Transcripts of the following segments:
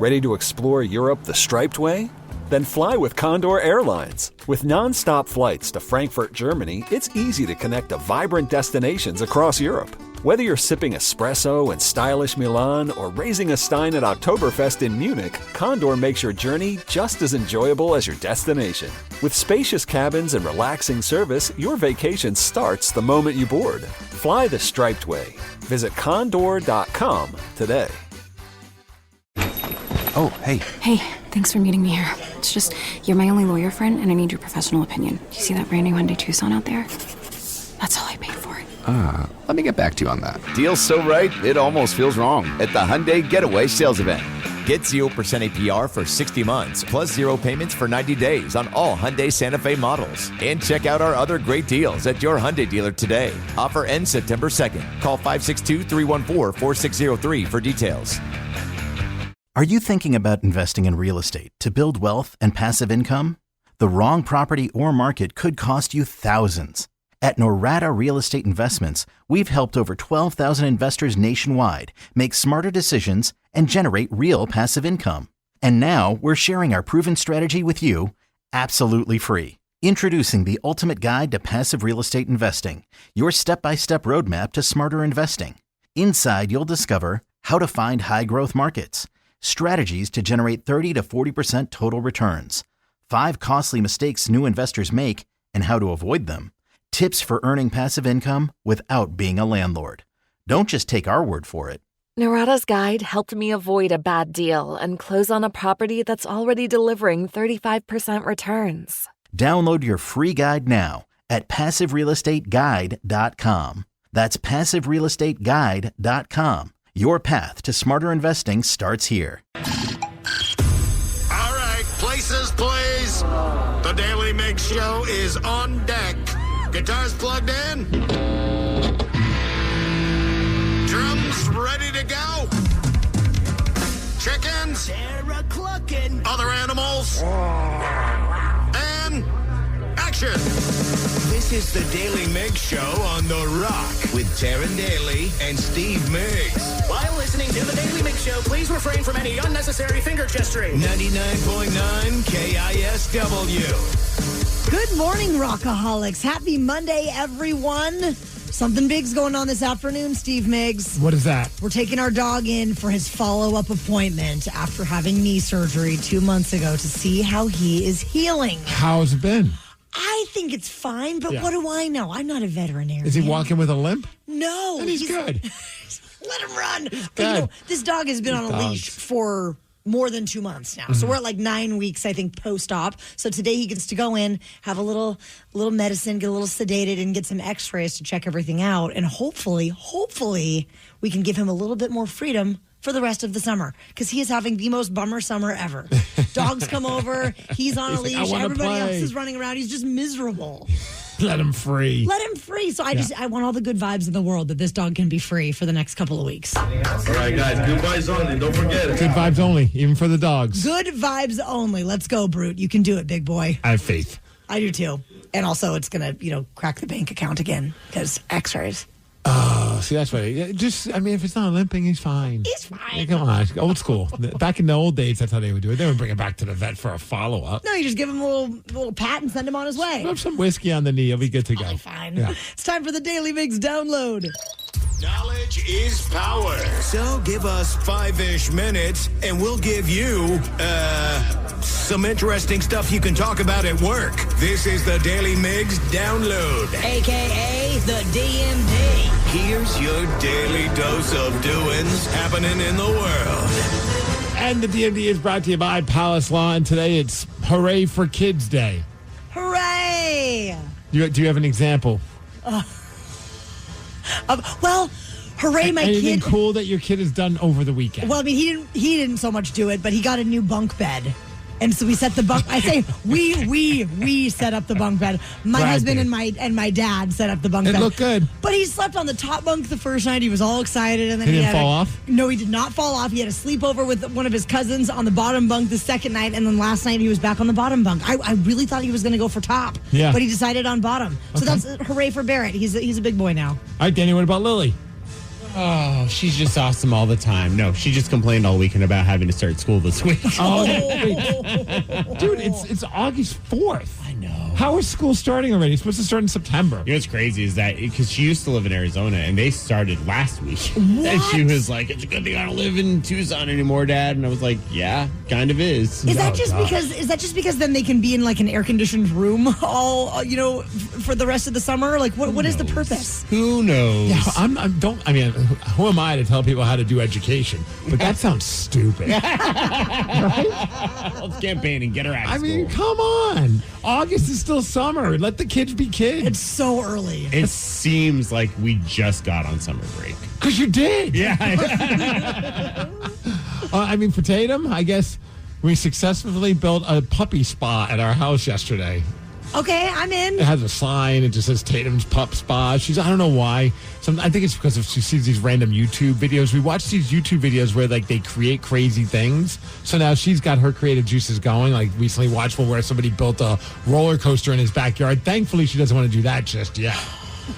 Ready to explore Europe the striped way? Then fly with Condor Airlines. With non-stop flights to Frankfurt, Germany, it's easy to connect to vibrant destinations across Europe. Whether you're sipping espresso in stylish Milan or raising a stein at Oktoberfest in Munich, Condor makes your journey just as enjoyable as your destination. With spacious cabins and relaxing service, your vacation starts the moment you board. Fly the striped way. Visit condor.com today. Oh, hey. Hey, thanks for meeting me here. It's just, you're my only lawyer friend, and I need your professional opinion. Do you see that brand new Hyundai Tucson out there? That's all I paid for it. Let me get back to you on that. Deal's so right, it almost feels wrong at the Hyundai Getaway Sales Event. Get 0% APR for 60 months, plus 0 payments for 90 days on all Hyundai Santa Fe models. And check out our other great deals at your Hyundai dealer today. Offer ends September 2nd. Call 562-314-4603 for details. Are you thinking about investing in real estate to build wealth and passive income? The wrong property or market could cost you thousands. At Norada Real Estate Investments, we've helped over 12,000 investors nationwide make smarter decisions and generate real passive income. And now we're sharing our proven strategy with you absolutely free. Introducing the ultimate guide to passive real estate investing, your step-by-step roadmap to smarter investing. Inside, you'll discover how to find high-growth markets, strategies to generate 30 to 40% total returns, 5 costly mistakes new investors make and how to avoid them, tips for earning passive income without being a landlord. Don't just take our word for it. Narada's guide helped me avoid a bad deal and close on a property that's already delivering 35% returns. Download your free guide now at PassiveRealEstateGuide.com. That's PassiveRealEstateGuide.com. Your path to smarter investing starts here. All right, places, please. The Daly Migs Show is on deck. Guitars plugged in. Drums ready to go. Chickens. Other animals. And action. This is the Daly Migs Show on The Rock with Taryn Daly and Steve Migs. While listening to the Daly Migs Show, please refrain from any unnecessary finger gesturing. 99.9 KISW. Good morning, Rockaholics. Happy Monday, everyone. Something big's going on this afternoon, Steve Migs. What is that? We're taking our dog in for his follow-up appointment after having knee surgery 2 months ago to see how he is healing. How's it been? I think it's fine, but what do I know? I'm not a veterinarian. Is he walking with a limp? No. And he's good. Let him run. But, this dog has been on a leash for more than 2 months now. Mm-hmm. So we're at like 9 weeks, I think, post-op. So today he gets to go in, have a little medicine, get a little sedated, and get some x-rays to check everything out. And hopefully, we can give him a little bit more freedom for the rest of the summer, because he is having the most bummer summer ever. Dogs come over, he's on a leash, everybody else is running around, he's just miserable. Let him free. So I want all the good vibes in the world that this dog can be free for the next couple of weeks. All right, guys, good vibes only, don't forget it. Good vibes only, even for the dogs. Good vibes only. Let's go, Brute. You can do it, big boy. I have faith. I do too. And also it's going to, crack the bank account again, because x-rays. Oh, see, that's right. If it's not limping, he's fine. He's fine. Yeah, come on, old school. Back in the old days, that's how they would do it. They would bring him back to the vet for a follow-up. No, you just give him a little pat and send him on his way. Rub some whiskey on the knee. He'll be good to go. I'll be fine. Yeah. It's time for the Daily Migs download. Knowledge is power. So give us 5-ish minutes, and we'll give you, some interesting stuff you can talk about at work. This is the Daily Migs Download. A.K.A. the DMD. Here's your daily dose of doings happening in the world. And the DMD is brought to you by Palace Law, and today it's Hooray for Kids Day. Hooray! Do you have an example? Hooray, my Anything kid. cool that your kid has done over the weekend? Well, he didn't so much do it, but he got a new bunk bed. And so we set the bunk. I say we set up the bunk bed. My husband and my dad set up the bunk bed. It looked good. But he slept on the top bunk the first night. He was all excited, and then he didn't fall off. No, he did not fall off. He had a sleepover with one of his cousins on the bottom bunk the second night, and then last night he was back on the bottom bunk. I really thought he was going to go for top, but he decided on bottom. So that's hooray for Barrett. He's a big boy now. All right, Danny. What about Lily? Oh, she's just awesome all the time. No, she just complained all weekend about having to start school this week. Oh, dude, it's August 4th. I know. How is school starting already? It's supposed to start in September. You know what's crazy is that because she used to live in Arizona and they started last week. What? And she was like, "It's a good thing I don't live in Tucson anymore, Dad." And I was like, "Yeah, kind of is." Is that just because then they can be in like an air conditioned room all for the rest of the summer? Like what is the purpose? Who knows? Yeah, who am I to tell people how to do education? But that sounds stupid. Let's campaign and get her out of school. Come on. August is still summer. Let the kids be kids. It's so early. It seems like we just got on summer break. Because you did. Yeah. For Tatum, I guess we successfully built a puppy spa at our house yesterday. Okay, I'm in. It has a sign. It just says Tatum's Pup Spa. I don't know why. I think it's because she sees these random YouTube videos. We watch these YouTube videos where they create crazy things. So now she's got her creative juices going. Like recently watched one where somebody built a roller coaster in his backyard. Thankfully, she doesn't want to do that just yet.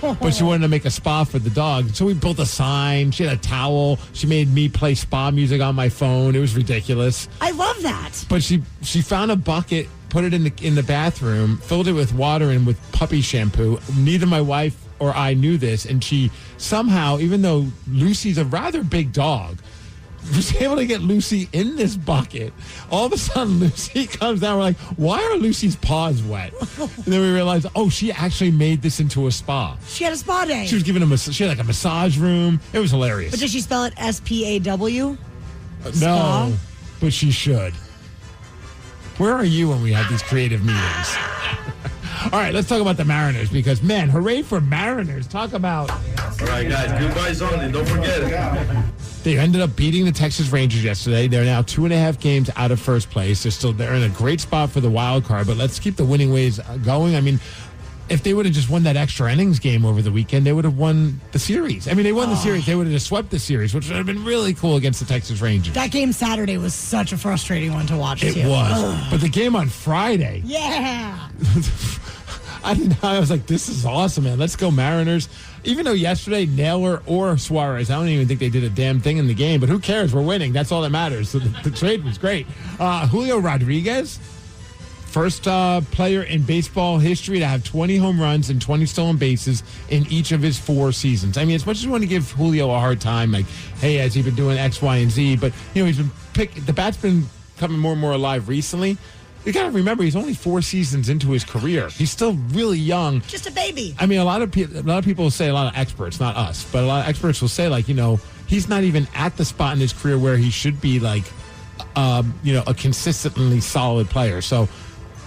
But she wanted to make a spa for the dog. So we built a sign. She had a towel. She made me play spa music on my phone. It was ridiculous. I love that. But she found a bucket, put it in the bathroom, filled it with water and with puppy shampoo. Neither my wife or I knew this, and she somehow, even though Lucy's a rather big dog, was able to get Lucy in this bucket. All of a sudden, Lucy comes down. We're like, why are Lucy's paws wet? And then we realized, she actually made this into a spa. She had a spa day. She was given she had like a massage room. It was hilarious. But did she spell it SPAW? No, but she should. Where are you when we have these creative meetings? All right, let's talk about the Mariners because, man, hooray for Mariners. Talk about... All right, guys, goodbyes only. Don't forget it. They ended up beating the Texas Rangers yesterday. They're now 2.5 games out of first place. They're in a great spot for the wild card, but let's keep the winning ways going. If they would have just won that extra innings game over the weekend, they would have won the series. They won the series. They would have just swept the series, which would have been really cool against the Texas Rangers. That game Saturday was such a frustrating one to watch, It too. was. Ugh. But the game on Friday. Yeah. I was like, this is awesome, man. Let's go Mariners. Even though yesterday, Naylor or Suarez, I don't even think they did a damn thing in the game, but who cares? We're winning. That's all that matters. So the trade was great. Julio Rodriguez, first player in baseball history to have 20 home runs and 20 stolen bases in each of his 4 seasons. As much as you want to give Julio a hard time, like, hey, has he been doing X, Y, and Z? But, he's been the bat's been coming more and more alive recently. You got to remember, he's only 4 seasons into his career. He's still really young. Just a baby. A lot of people will say, a lot of experts, not us, but a lot of experts will say, he's not even at the spot in his career where he should be, a consistently solid player. So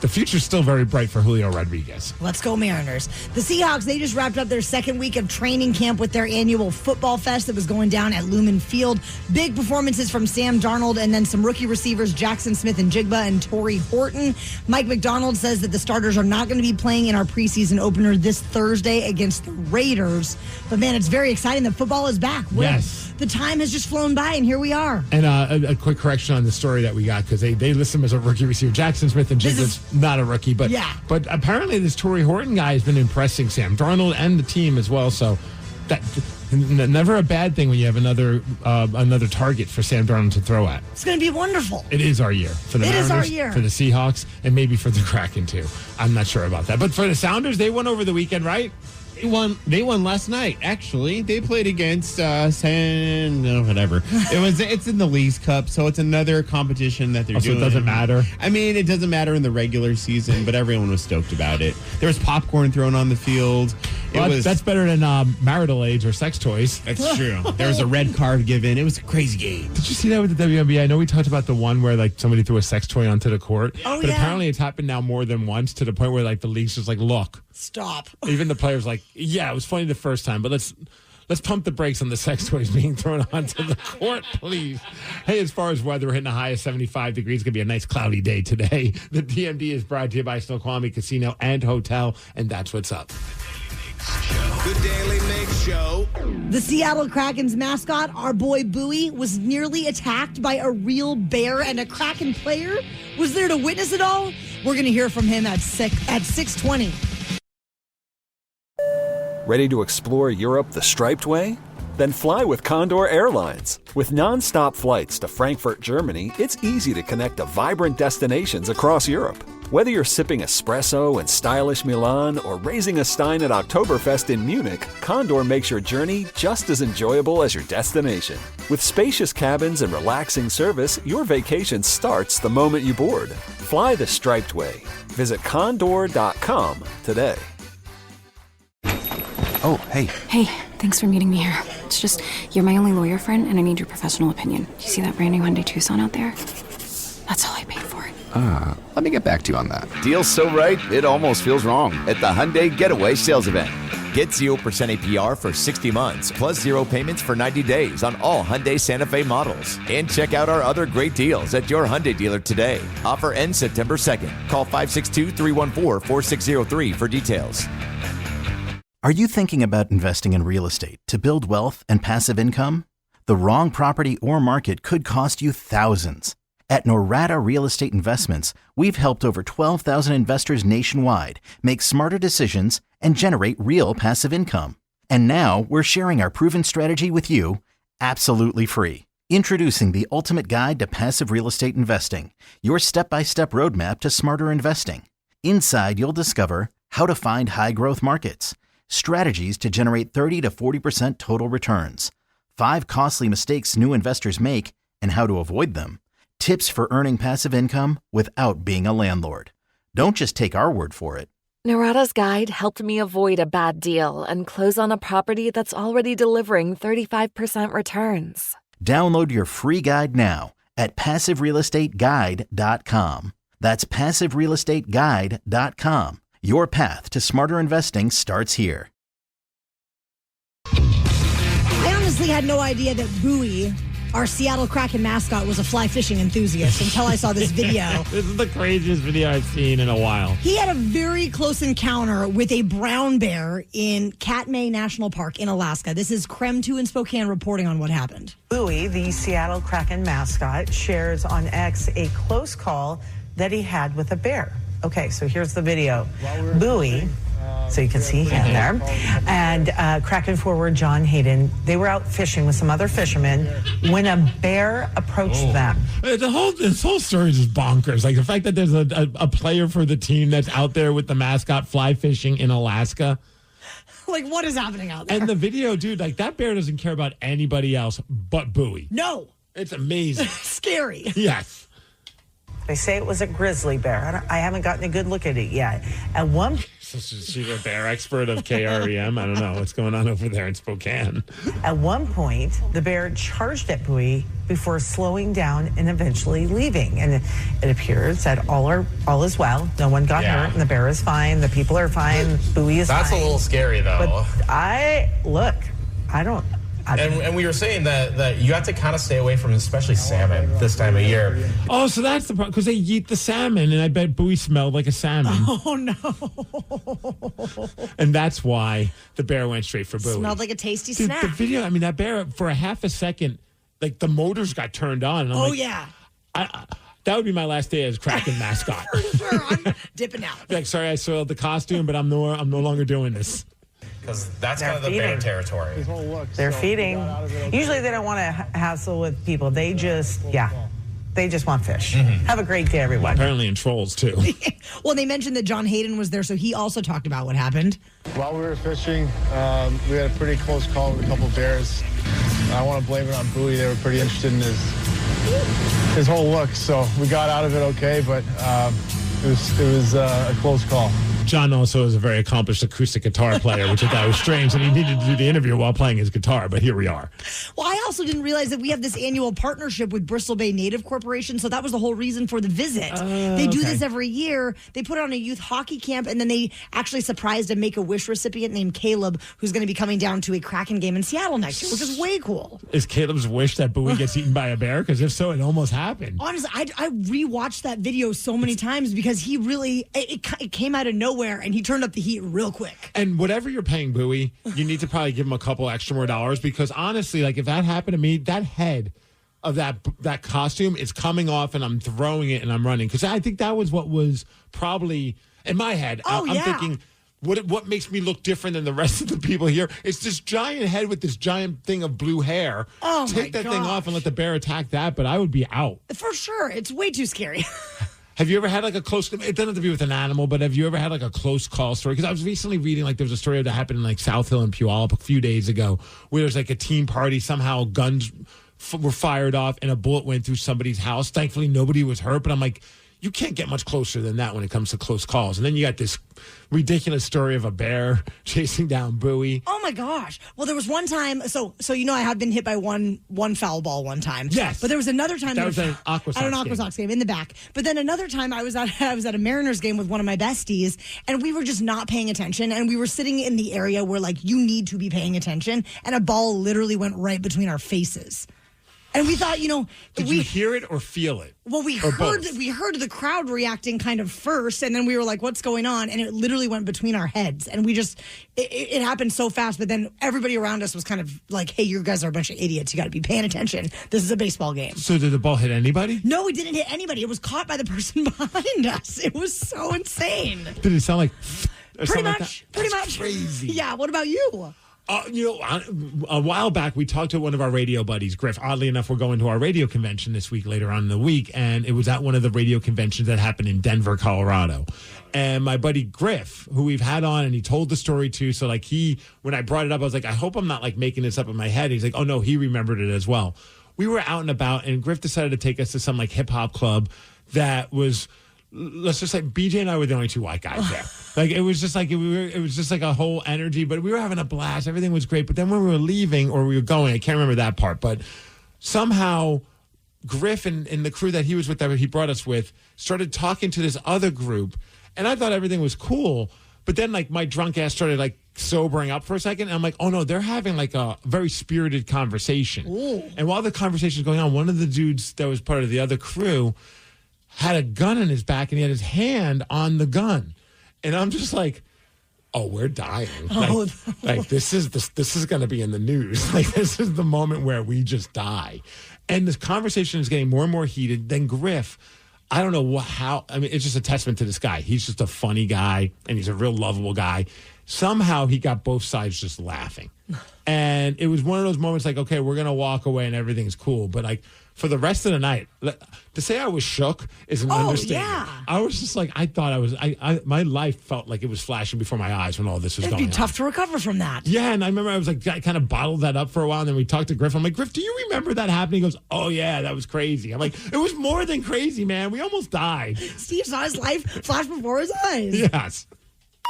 the future's still very bright for Julio Rodriguez. Let's go Mariners. The Seahawks, they just wrapped up their second week of training camp with their annual football fest that was going down at Lumen Field. Big performances from Sam Darnold and then some rookie receivers, Jackson Smith-Njigba and Torrey Horton. Mike McDonald says that the starters are not going to be playing in our preseason opener this Thursday against the Raiders. But, man, it's very exciting that football is back. Yes. The time has just flown by, and here we are. And a quick correction on the story that we got, because they list him as a rookie receiver. Jackson Smith-Njigba's not a rookie, but apparently this Torrey Horton guy has been impressing Sam Darnold and the team as well. So that never a bad thing when you have another target for Sam Darnold to throw at. It's going to be wonderful. It is our year for the Mariners, is our year for the Seahawks, and maybe for the Kraken too. I'm not sure about that, but for the Sounders, they won over the weekend, right? They won last night. Actually, they played against whatever. It's in the Leagues Cup, so it's another competition that they're doing. So it doesn't matter. It doesn't matter in the regular season, but everyone was stoked about it. There was popcorn thrown on the field. That's better than marital aids or sex toys. That's true. There was a red card given. It was a crazy game. Did you see that with the WNBA? I know we talked about the one where somebody threw a sex toy onto the court, but apparently it's happened now more than once to the point where the league's just look. Stop. Even the players it was funny the first time, but let's pump the brakes on the sex toys being thrown onto the court, please. Hey, as far as weather, we're hitting a high of 75 degrees. It's going to be a nice cloudy day today. The DMD is brought to you by Snoqualmie Casino and Hotel, and that's what's up. The Daily Migs Show. The Seattle Kraken's mascot, our boy Bowie, was nearly attacked by a real bear, and a Kraken player was there to witness it all. We're going to hear from him at 6:20. Ready to explore Europe the striped way? Then fly with Condor Airlines. With nonstop flights to Frankfurt, Germany, it's easy to connect to vibrant destinations across Europe. Whether you're sipping espresso in stylish Milan or raising a stein at Oktoberfest in Munich, Condor makes your journey just as enjoyable as your destination. With spacious cabins and relaxing service, your vacation starts the moment you board. Fly the striped way. Visit condor.com today. Oh, hey. Hey, thanks for meeting me here. It's just, you're my only lawyer friend, and I need your professional opinion. Do you see that brand new Hyundai Tucson out there? That's all I paid for it. Let me get back to you on that. Deal so right, it almost feels wrong at the Hyundai Getaway Sales Event. Get 0% APR for 60 months, plus 0 payments for 90 days on all Hyundai Santa Fe models. And check out our other great deals at your Hyundai dealer today. Offer ends September 2nd. Call 562-314-4603 for details. Are you thinking about investing in real estate to build wealth and passive income? The wrong property or market could cost you thousands. At Norada Real Estate Investments, we've helped over 12,000 investors nationwide make smarter decisions and generate real passive income. And now we're sharing our proven strategy with you absolutely free. Introducing the ultimate guide to passive real estate investing, your step-by-step roadmap to smarter investing. Inside, you'll discover how to find high-growth markets, strategies to generate 30 to 40% total returns, 5 costly mistakes new investors make and how to avoid them, tips for earning passive income without being a landlord. Don't just take our word for it. Narada's guide helped me avoid a bad deal and close on a property that's already delivering 35% returns. Download your free guide now at PassiveRealEstateGuide.com. That's PassiveRealEstateGuide.com. Your path to smarter investing starts here. I honestly had no idea that Bowie, our Seattle Kraken mascot, was a fly fishing enthusiast until I saw this video. This is the craziest video I've seen in a while. He had a very close encounter with a brown bear in Katmai National Park in Alaska. This is Krem 2 in Spokane reporting on what happened. Bowie, the Seattle Kraken mascot, shares on X a close call that he had with a bear. Okay, so here's the video. Bowie, so you can see him there, and Kraken forward John Hayden, they were out fishing with some other fishermen when a bear approached them. This whole story is just bonkers. Like the fact that there's a player for the team that's out there with the mascot fly fishing in Alaska. Like, what is happening out there? And the video, dude, like that bear doesn't care about anybody else but Bowie. No. It's amazing. Scary. Yes. They say it was a grizzly bear. I haven't gotten a good look at it yet. At one She's a bear expert of KREM. I don't know what's going on over there in Spokane. At one point, the bear charged at Bowie before slowing down and eventually leaving. And it appears that all is well. No one got hurt, and the bear is fine. The people are fine. Bowie is fine. That's a little scary, though. But And we were saying that you have to kind of stay away from especially salmon this time of year. Oh, so that's the problem, because they eat the salmon, and I bet Bowie smelled like a salmon. Oh, no. And that's why the bear went straight for Bowie. Smelled like a tasty Dude, snack. the video, I mean, that bear, for a half a second, like the motors got turned on. And I'm yeah. That would be my last day as Kraken mascot. Sure, I'm dipping out. Like, sorry, I soiled the costume, but I'm no longer doing this. Because that's kind of the bear territory. They're feeding. Usually they don't want to hassle with people. They just want fish. Mm-hmm. Have a great day, everyone. Apparently in trolls, too. Well, they mentioned that John Hayden was there, so he also talked about what happened. While we were fishing, we had a pretty close call with a couple bears. I want to blame it on Bowie. They were pretty interested in his whole look, so we got out of it okay, but it was a close call. John also is a very accomplished acoustic guitar player, which I thought was strange, and he needed to do the interview while playing his guitar, but here we are. Well, I also didn't realize that we have this annual partnership with Bristol Bay Native Corporation, so that was the whole reason for the visit. They do this every year. They put on a youth hockey camp, and then they actually surprised a Make-A-Wish recipient named Caleb, who's going to be coming down to a Kraken game in Seattle next year, which is way cool. Is Caleb's wish that Bowie gets eaten by a bear? Because if so, it almost happened. Honestly, I rewatched that video so many times because he really, it came out of nowhere, and he turned up the heat real quick. And whatever you're paying Bowie, you need to probably give him a couple extra more dollars, because honestly, like if that happened to me, that head of that costume is coming off and I'm throwing it and I'm running. Because I think that was what was probably in my head. I'm thinking what makes me look different than the rest of the people here? It's this giant head with this giant thing of blue hair. Oh, Take that thing off and let the bear attack that, but I would be out. For sure. It's way too scary. Have you ever had like a close, it doesn't have to be with an animal, but have you ever had like a close call story? Because I was recently reading like there was a story that happened in like South Hill and Puyallup a few days ago where there's like a team party, somehow guns were fired off and a bullet went through somebody's house. Thankfully, nobody was hurt, but I'm like, you can't get much closer than that when it comes to close calls. And then you got this ridiculous story of a bear chasing down Bowie. Oh my gosh. Well, there was one time, so I had been hit by one foul ball one time. Yes. But there was another time that was an Aqua Sox game in the back. But then another time I was at a Mariners game with one of my besties, and we were just not paying attention, and we were sitting in the area where like you need to be paying attention, and a ball literally went right between our faces. And we thought, Did you hear it or feel it? Well, we heard the crowd reacting kind of first, and then we were like, "What's going on?" And it literally went between our heads, and we just it happened so fast. But then everybody around us was kind of like, "Hey, you guys are a bunch of idiots. You got to be paying attention. This is a baseball game." So did the ball hit anybody? No, it didn't hit anybody. It was caught by the person behind us. It was so insane. Did it sound like? Pretty much. Crazy. Yeah. What about you? A while back, we talked to one of our radio buddies, Griff. Oddly enough, we're going to our radio convention this week, later on in the week, and it was at one of the radio conventions that happened in Denver, Colorado. And my buddy Griff, who we've had on, and he told the story too. So, like, when I brought it up, I was like, I hope I'm not like making this up in my head. He's like, oh no, he remembered it as well. We were out and about, and Griff decided to take us to some like hip hop club that was. Let's just say BJ and I were the only two white guys there. Like it was just like it was just like a whole energy, but we were having a blast. Everything was great. But then when we were leaving or we were going, I can't remember that part, but somehow Griff and the crew that he was with, that he brought us with, started talking to this other group, and I thought everything was cool. But then like my drunk ass started like sobering up for a second, and I'm like, oh no, they're having like a very spirited conversation. Ooh. And while the conversation was going on, one of the dudes that was part of the other crew had a gun in his back, and he had his hand on the gun. And I'm just like, oh, we're dying. Like this is going to be in the news. Like this is the moment where we just die. And this conversation is getting more and more heated. Then Griff, I don't know how. I mean, it's just a testament to this guy. He's just a funny guy, and he's a real lovable guy. Somehow he got both sides just laughing. And it was one of those moments like, okay, we're going to walk away and everything's cool. But like for the rest of the night, to say I was shook is an understatement. Yeah. I was just like, I thought my life felt like it was flashing before my eyes when all this was going on. It'd be tough to recover from that. Yeah. And I remember I was like, I kind of bottled that up for a while. And then we talked to Griff. I'm like, Griff, do you remember that happening? He goes, oh yeah, that was crazy. I'm like, it was more than crazy, man. We almost died. Steve saw his life flash before his eyes. Yes.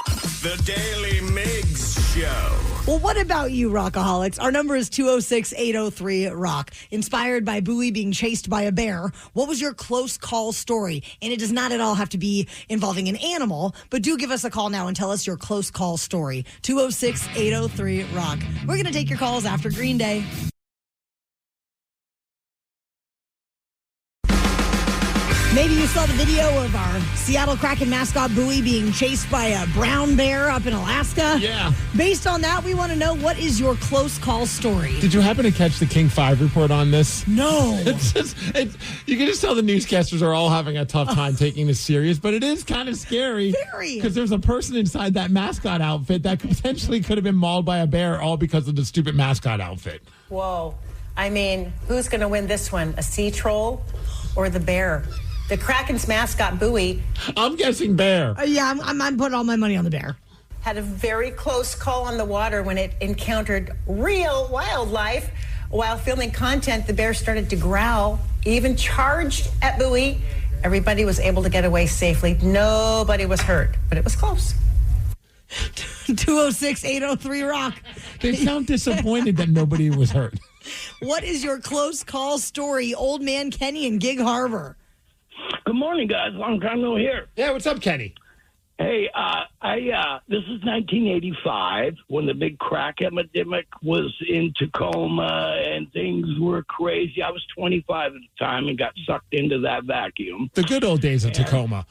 The Daily Migs Show. Well, what about you, Rockaholics? Our number is 206-803-ROCK. Inspired by Bowie being chased by a bear, what was your close call story? And it does not at all have to be involving an animal, but do give us a call now and tell us your close call story. 206-803-ROCK. We're going to take your calls after Green Day. Maybe you saw the video of our Seattle Kraken mascot Bowie being chased by a brown bear up in Alaska. Yeah. Based on that, we want to know, what is your close call story? Did you happen to catch the King 5 report on this? No. You can just tell the newscasters are all having a tough time taking this serious, but it is kind of scary. Very. Because there's a person inside that mascot outfit that potentially could have been mauled by a bear, all because of the stupid mascot outfit. Whoa. I mean, who's going to win this one? A sea troll or the bear? The Kraken's mascot, Bowie. I'm guessing bear. Yeah, I'm putting all my money on the bear. Had a very close call on the water when it encountered real wildlife. While filming content, the bear started to growl, even charged at Bowie. Everybody was able to get away safely. Nobody was hurt, but it was close. 206-803-ROCK. They sound disappointed that nobody was hurt. What is your close call story, Old Man Kenny in Gig Harbor? Good morning, guys. Long time no hear. Yeah, what's up, Kenny? Hey, this is 1985 when the big crack epidemic was in Tacoma and things were crazy. I was 25 at the time and got sucked into that vacuum. The good old days of Tacoma.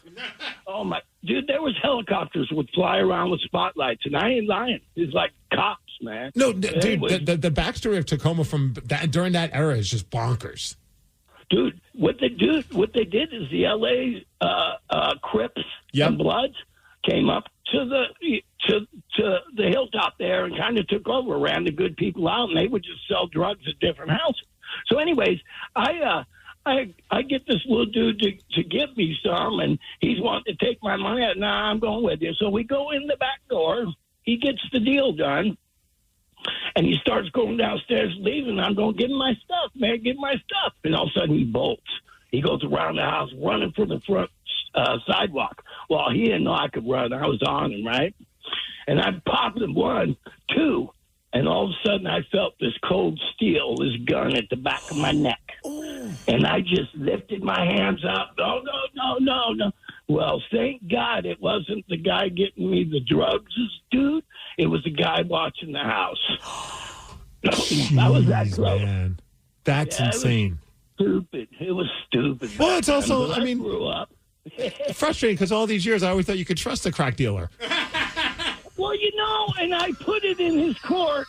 Oh my, dude, there was helicopters would fly around with spotlights, and I ain't lying. It's like cops, man. No, dude, the backstory of Tacoma from during that era is just bonkers. Dude, what they did is the L.A. Crips and Bloods came up to to the hilltop there and kind of took over, ran the good people out, and they would just sell drugs at different houses. So, anyways, I get this little dude to give me some, and he's wanting to take my money. Nah, I'm going with you. So we go in the back door. He gets the deal done, and he starts going downstairs, leaving. I'm going, give him my stuff, man, give him my stuff. And all of a sudden, he bolts. He goes around the house, running for the front sidewalk. Well, he didn't know I could run. I was on him, right? And I popped him 1, 2, and all of a sudden I felt this cold steel, this gun at the back of my neck. And I just lifted my hands up. No. Well, thank God it wasn't the guy getting me the drugs, dude. It was the guy watching the house. I was that close. Man. That's insane. It was stupid. Well, it's also, I grew up. frustrating because all these years I always thought you could trust a crack dealer. Well, and I put it in his court.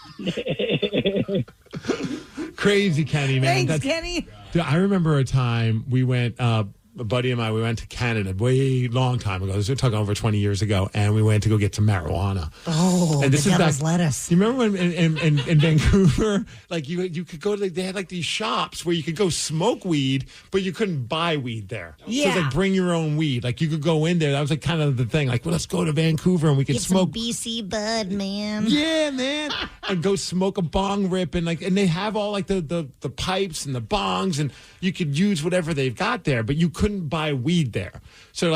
Crazy Kenny, man. Thanks, Kenny. Dude, I remember a time we went, a buddy of mine, we went to Canada way long time ago. This was talking over 20 years ago, and we went to go get some marijuana. Oh, and this the is devil's back, lettuce. You remember when in Vancouver, like you could go to, they had like these shops where you could go smoke weed, but you couldn't buy weed there. Yeah. So it's like bring your own weed. Like you could go in there. That was like kind of the thing. Like, well, let's go to Vancouver and we could Get smoke. some BC bud, man. Yeah, man. And go smoke a bong rip and they have all like the pipes and the bongs and you could use whatever they've got there, but you couldn't buy weed there. So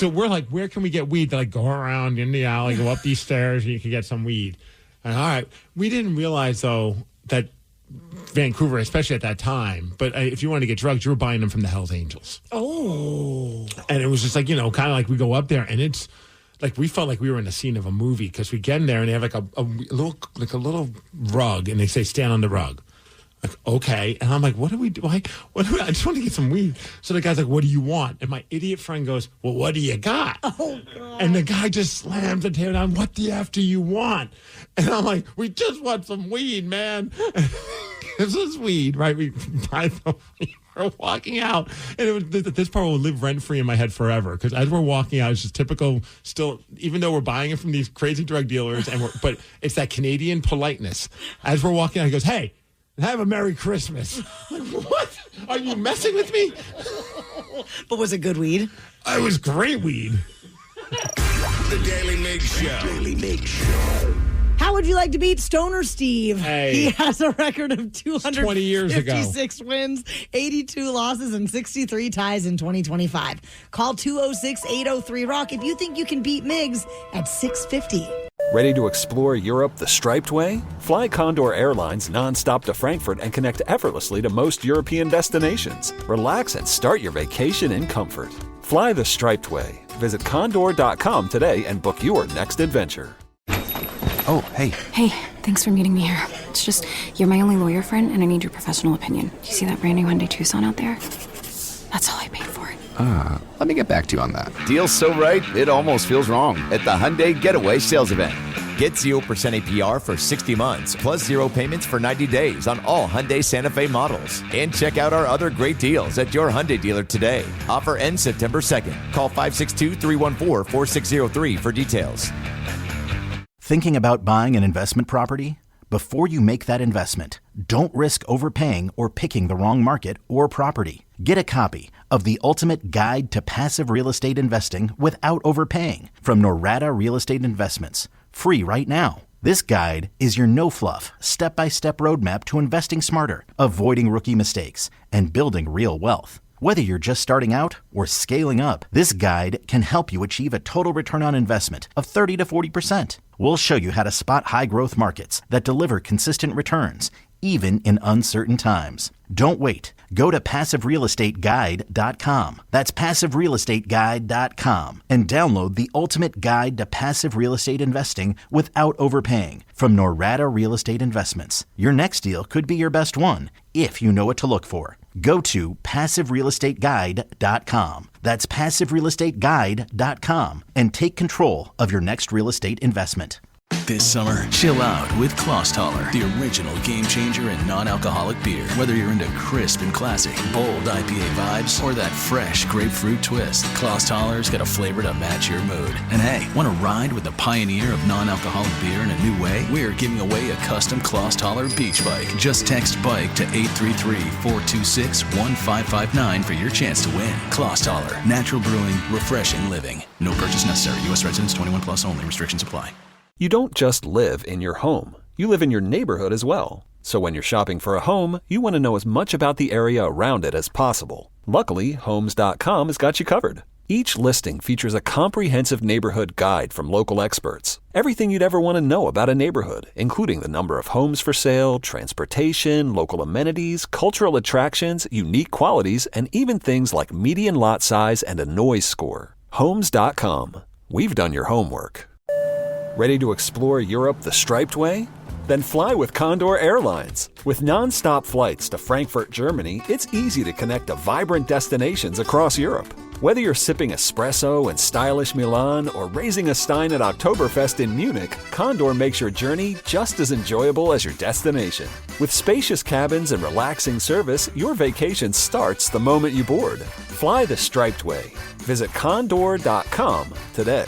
we're like, where can we get weed? They're like, go around in the alley, go up these stairs and you can get some weed. And all right. We didn't realize though that Vancouver, especially at that time, but if you wanted to get drugs, you were buying them from the Hells Angels. Oh. And it was just like, kind of like we go up there and it's like we felt like we were in the scene of a movie because we get in there and they have like a little rug and they say stand on the rug. Like, okay. And I'm like, what do we do? I just want to get some weed. So the guy's like, what do you want? And my idiot friend goes, well, what do you got? Oh, God. And the guy just slams the table down. What the F do you want? And I'm like, we just want some weed, man. This is weed, right? We're walking out. And this part will live rent-free in my head forever. Because as we're walking out, it's just typical, still, even though we're buying it from these crazy drug dealers, but it's that Canadian politeness. As we're walking out, he goes, hey, have a Merry Christmas. Like, what? Are you messing with me? But was it good weed? It was great weed. The Daily Migs Show. Daily Migs Show. How would you like to beat Stoner Steve? Hey. He has a record of 20 years ago. 256 wins, 82 losses, and 63 ties in 2025. Call 206-803-ROCK if you think you can beat Migs at 650. Ready to explore Europe the striped way? Fly Condor Airlines nonstop to Frankfurt and connect effortlessly to most European destinations. Relax and start your vacation in comfort. Fly the striped way. Visit condor.com today and book your next adventure. Oh, hey. Hey, thanks for meeting me here. It's just, you're my only lawyer friend, and I need your professional opinion. You see that brand new Hyundai Tucson out there? That's all I paid for it. Let me get back to you on that. Deal's so right, it almost feels wrong at the Hyundai Getaway Sales Event. Get 0% APR for 60 months, plus 0 payments for 90 days on all Hyundai Santa Fe models. And check out our other great deals at your Hyundai dealer today. Offer ends September 2nd. Call 562-314-4603 for details. Thinking about buying an investment property? Before you make that investment, don't risk overpaying or picking the wrong market or property. Get a copy of The Ultimate Guide to Passive Real Estate Investing Without Overpaying from Norada Real Estate Investments, free right now. This guide is your no-fluff, step-by-step roadmap to investing smarter, avoiding rookie mistakes, and building real wealth. Whether you're just starting out or scaling up, this guide can help you achieve a total return on investment of 30 to 40%. We'll show you how to spot high-growth markets that deliver consistent returns, even in uncertain times. Don't wait. Go to PassiveRealEstateGuide.com. That's PassiveRealEstateGuide.com and download The Ultimate Guide to Passive Real Estate Investing Without Overpaying from Norada Real Estate Investments. Your next deal could be your best one if you know what to look for. Go to PassiveRealEstateGuide.com. That's PassiveRealEstateGuide.com and take control of your next real estate investment. This summer, chill out with Klosstaller, the original game changer in non-alcoholic beer. Whether you're into crisp and classic, bold IPA vibes, or that fresh grapefruit twist, Klosstaller's got a flavor to match your mood. And hey, want to ride with the pioneer of non-alcoholic beer in a new way? We're giving away a custom Klosstaller beach bike. Just text BIKE to 833-426-1559 for your chance to win. Klosstaller, natural brewing, refreshing living. No purchase necessary. U.S. residents 21 plus only. Restrictions apply. You don't just live in your home. You live in your neighborhood as well. So when you're shopping for a home, you want to know as much about the area around it as possible. Luckily, Homes.com has got you covered. Each listing features a comprehensive neighborhood guide from local experts. Everything you'd ever want to know about a neighborhood, including the number of homes for sale, transportation, local amenities, cultural attractions, unique qualities, and even things like median lot size and a noise score. Homes.com. We've done your homework. Ready to explore Europe the striped way? Then fly with Condor Airlines. With non-stop flights to Frankfurt, Germany, it's easy to connect to vibrant destinations across Europe. Whether you're sipping espresso in stylish Milan or raising a stein at Oktoberfest in Munich, Condor makes your journey just as enjoyable as your destination. With spacious cabins and relaxing service, your vacation starts the moment you board. Fly the striped way. Visit condor.com today.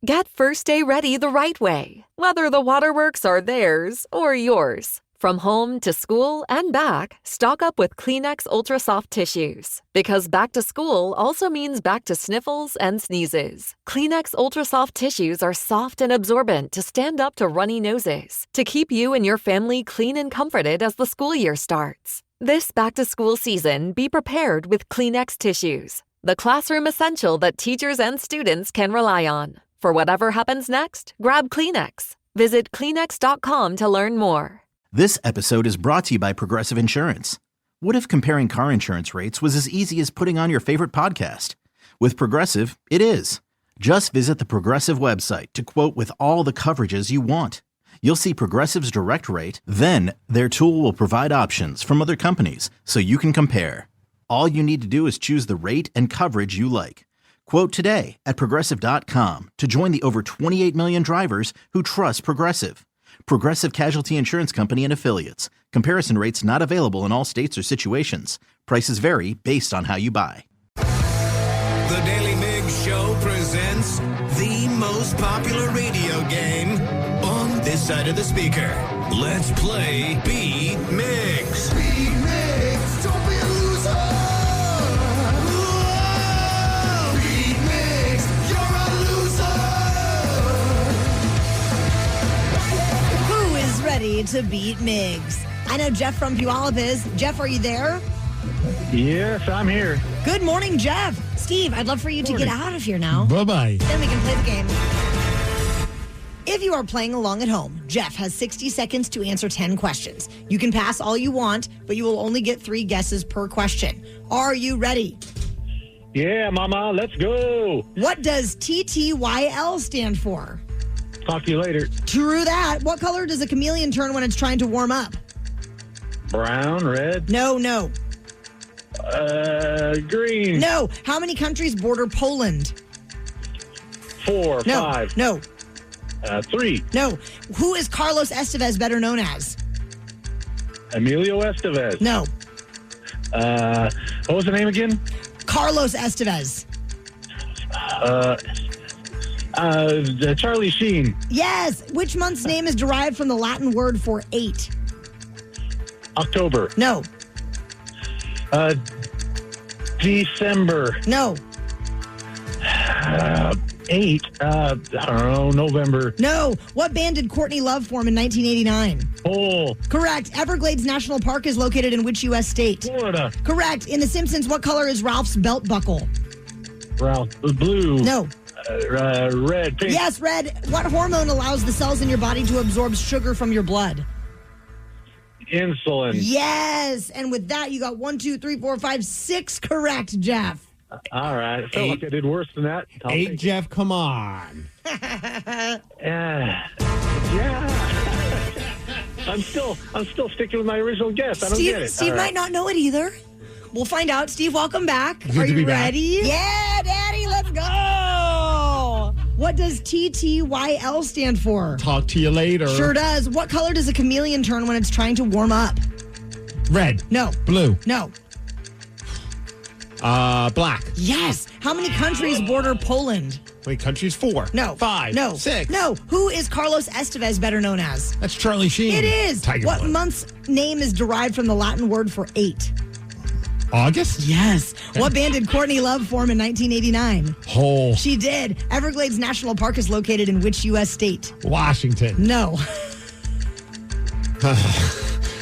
Get first day ready the right way, whether the waterworks are theirs or yours. From home to school and back, stock up with Kleenex Ultra Soft Tissues. Because back to school also means back to sniffles and sneezes. Kleenex Ultra Soft Tissues are soft and absorbent to stand up to runny noses, to keep you and your family clean and comforted as the school year starts. This back to school season, be prepared with Kleenex Tissues, the classroom essential that teachers and students can rely on. For whatever happens next, grab Kleenex. Visit Kleenex.com to learn more. This episode is brought to you by Progressive Insurance. What if comparing car insurance rates was as easy as putting on your favorite podcast? With Progressive, it is. Just visit the Progressive website to quote with all the coverages you want. You'll see Progressive's direct rate, then their tool will provide options from other companies so you can compare. All you need to do is choose the rate and coverage you like. Quote today at Progressive.com to join the over 28 million drivers who trust Progressive. Progressive Casualty Insurance Company and Affiliates. Comparison rates not available in all states or situations. Prices vary based on how you buy. The Daily Migs Show presents the most popular radio game on this side of the speaker. Let's play Beat Migs. Beat Migs, don't be a loser. Ready to beat Migs. I know Jeff from Puyallup is. Jeff, are you there? Yes, I'm here. Good morning, Jeff. Steve, I'd love for you to get out of here now. Bye-bye. Then we can play the game. If you are playing along at home, Jeff has 60 seconds to answer 10 questions. You can pass all you want, but you will only get 3 guesses per question. Are you ready? Yeah, Mama, let's go. What does TTYL stand for? Talk to you later. True that. What color does a chameleon turn when it's trying to warm up? Brown, red. No. Green. No. How many countries border Poland? 4, 5. No. 3. No. Who is Carlos Estevez better known as? Emilio Estevez. No. What was the name again? Carlos Estevez. Charlie Sheen. Yes. Which month's name is derived from the Latin word for 8? October. No. December. No. 8. I don't know. November. No. What band did Courtney Love form in 1989? Hole. Correct. Everglades National Park is located in which U.S. state? Florida. Correct. In The Simpsons, what color is Ralph's belt buckle? Ralph. Blue. No. Red. Pink. Yes, red. What hormone allows the cells in your body to absorb sugar from your blood? Insulin. Yes. And with that, you got 1, 2, 3, 4, 5, 6 correct, Jeff. All right. I felt like I did worse than that. 8, Jeff, come on. Yeah. I'm still sticking with my original guess. I don't get it. Steve might not know it either. We'll find out. Steve, welcome back. Good Are to be you back. ready? Yeah, Daddy, let's go. What does TTYL stand for? Talk to you later. Sure does. What color does a chameleon turn when it's trying to warm up? Red. No. Blue. No. Black. Yes. How many countries border Poland? Wait, countries? 4. No. 5. No. 6. No. Who is Carlos Estevez better known as? That's Charlie Sheen. It is. Tiger What Blood. month's name is derived from the Latin word for 8? August? Yes. What band did Courtney Love form in 1989? Hole. She did. Everglades National Park is located in which U.S. state? Washington. No.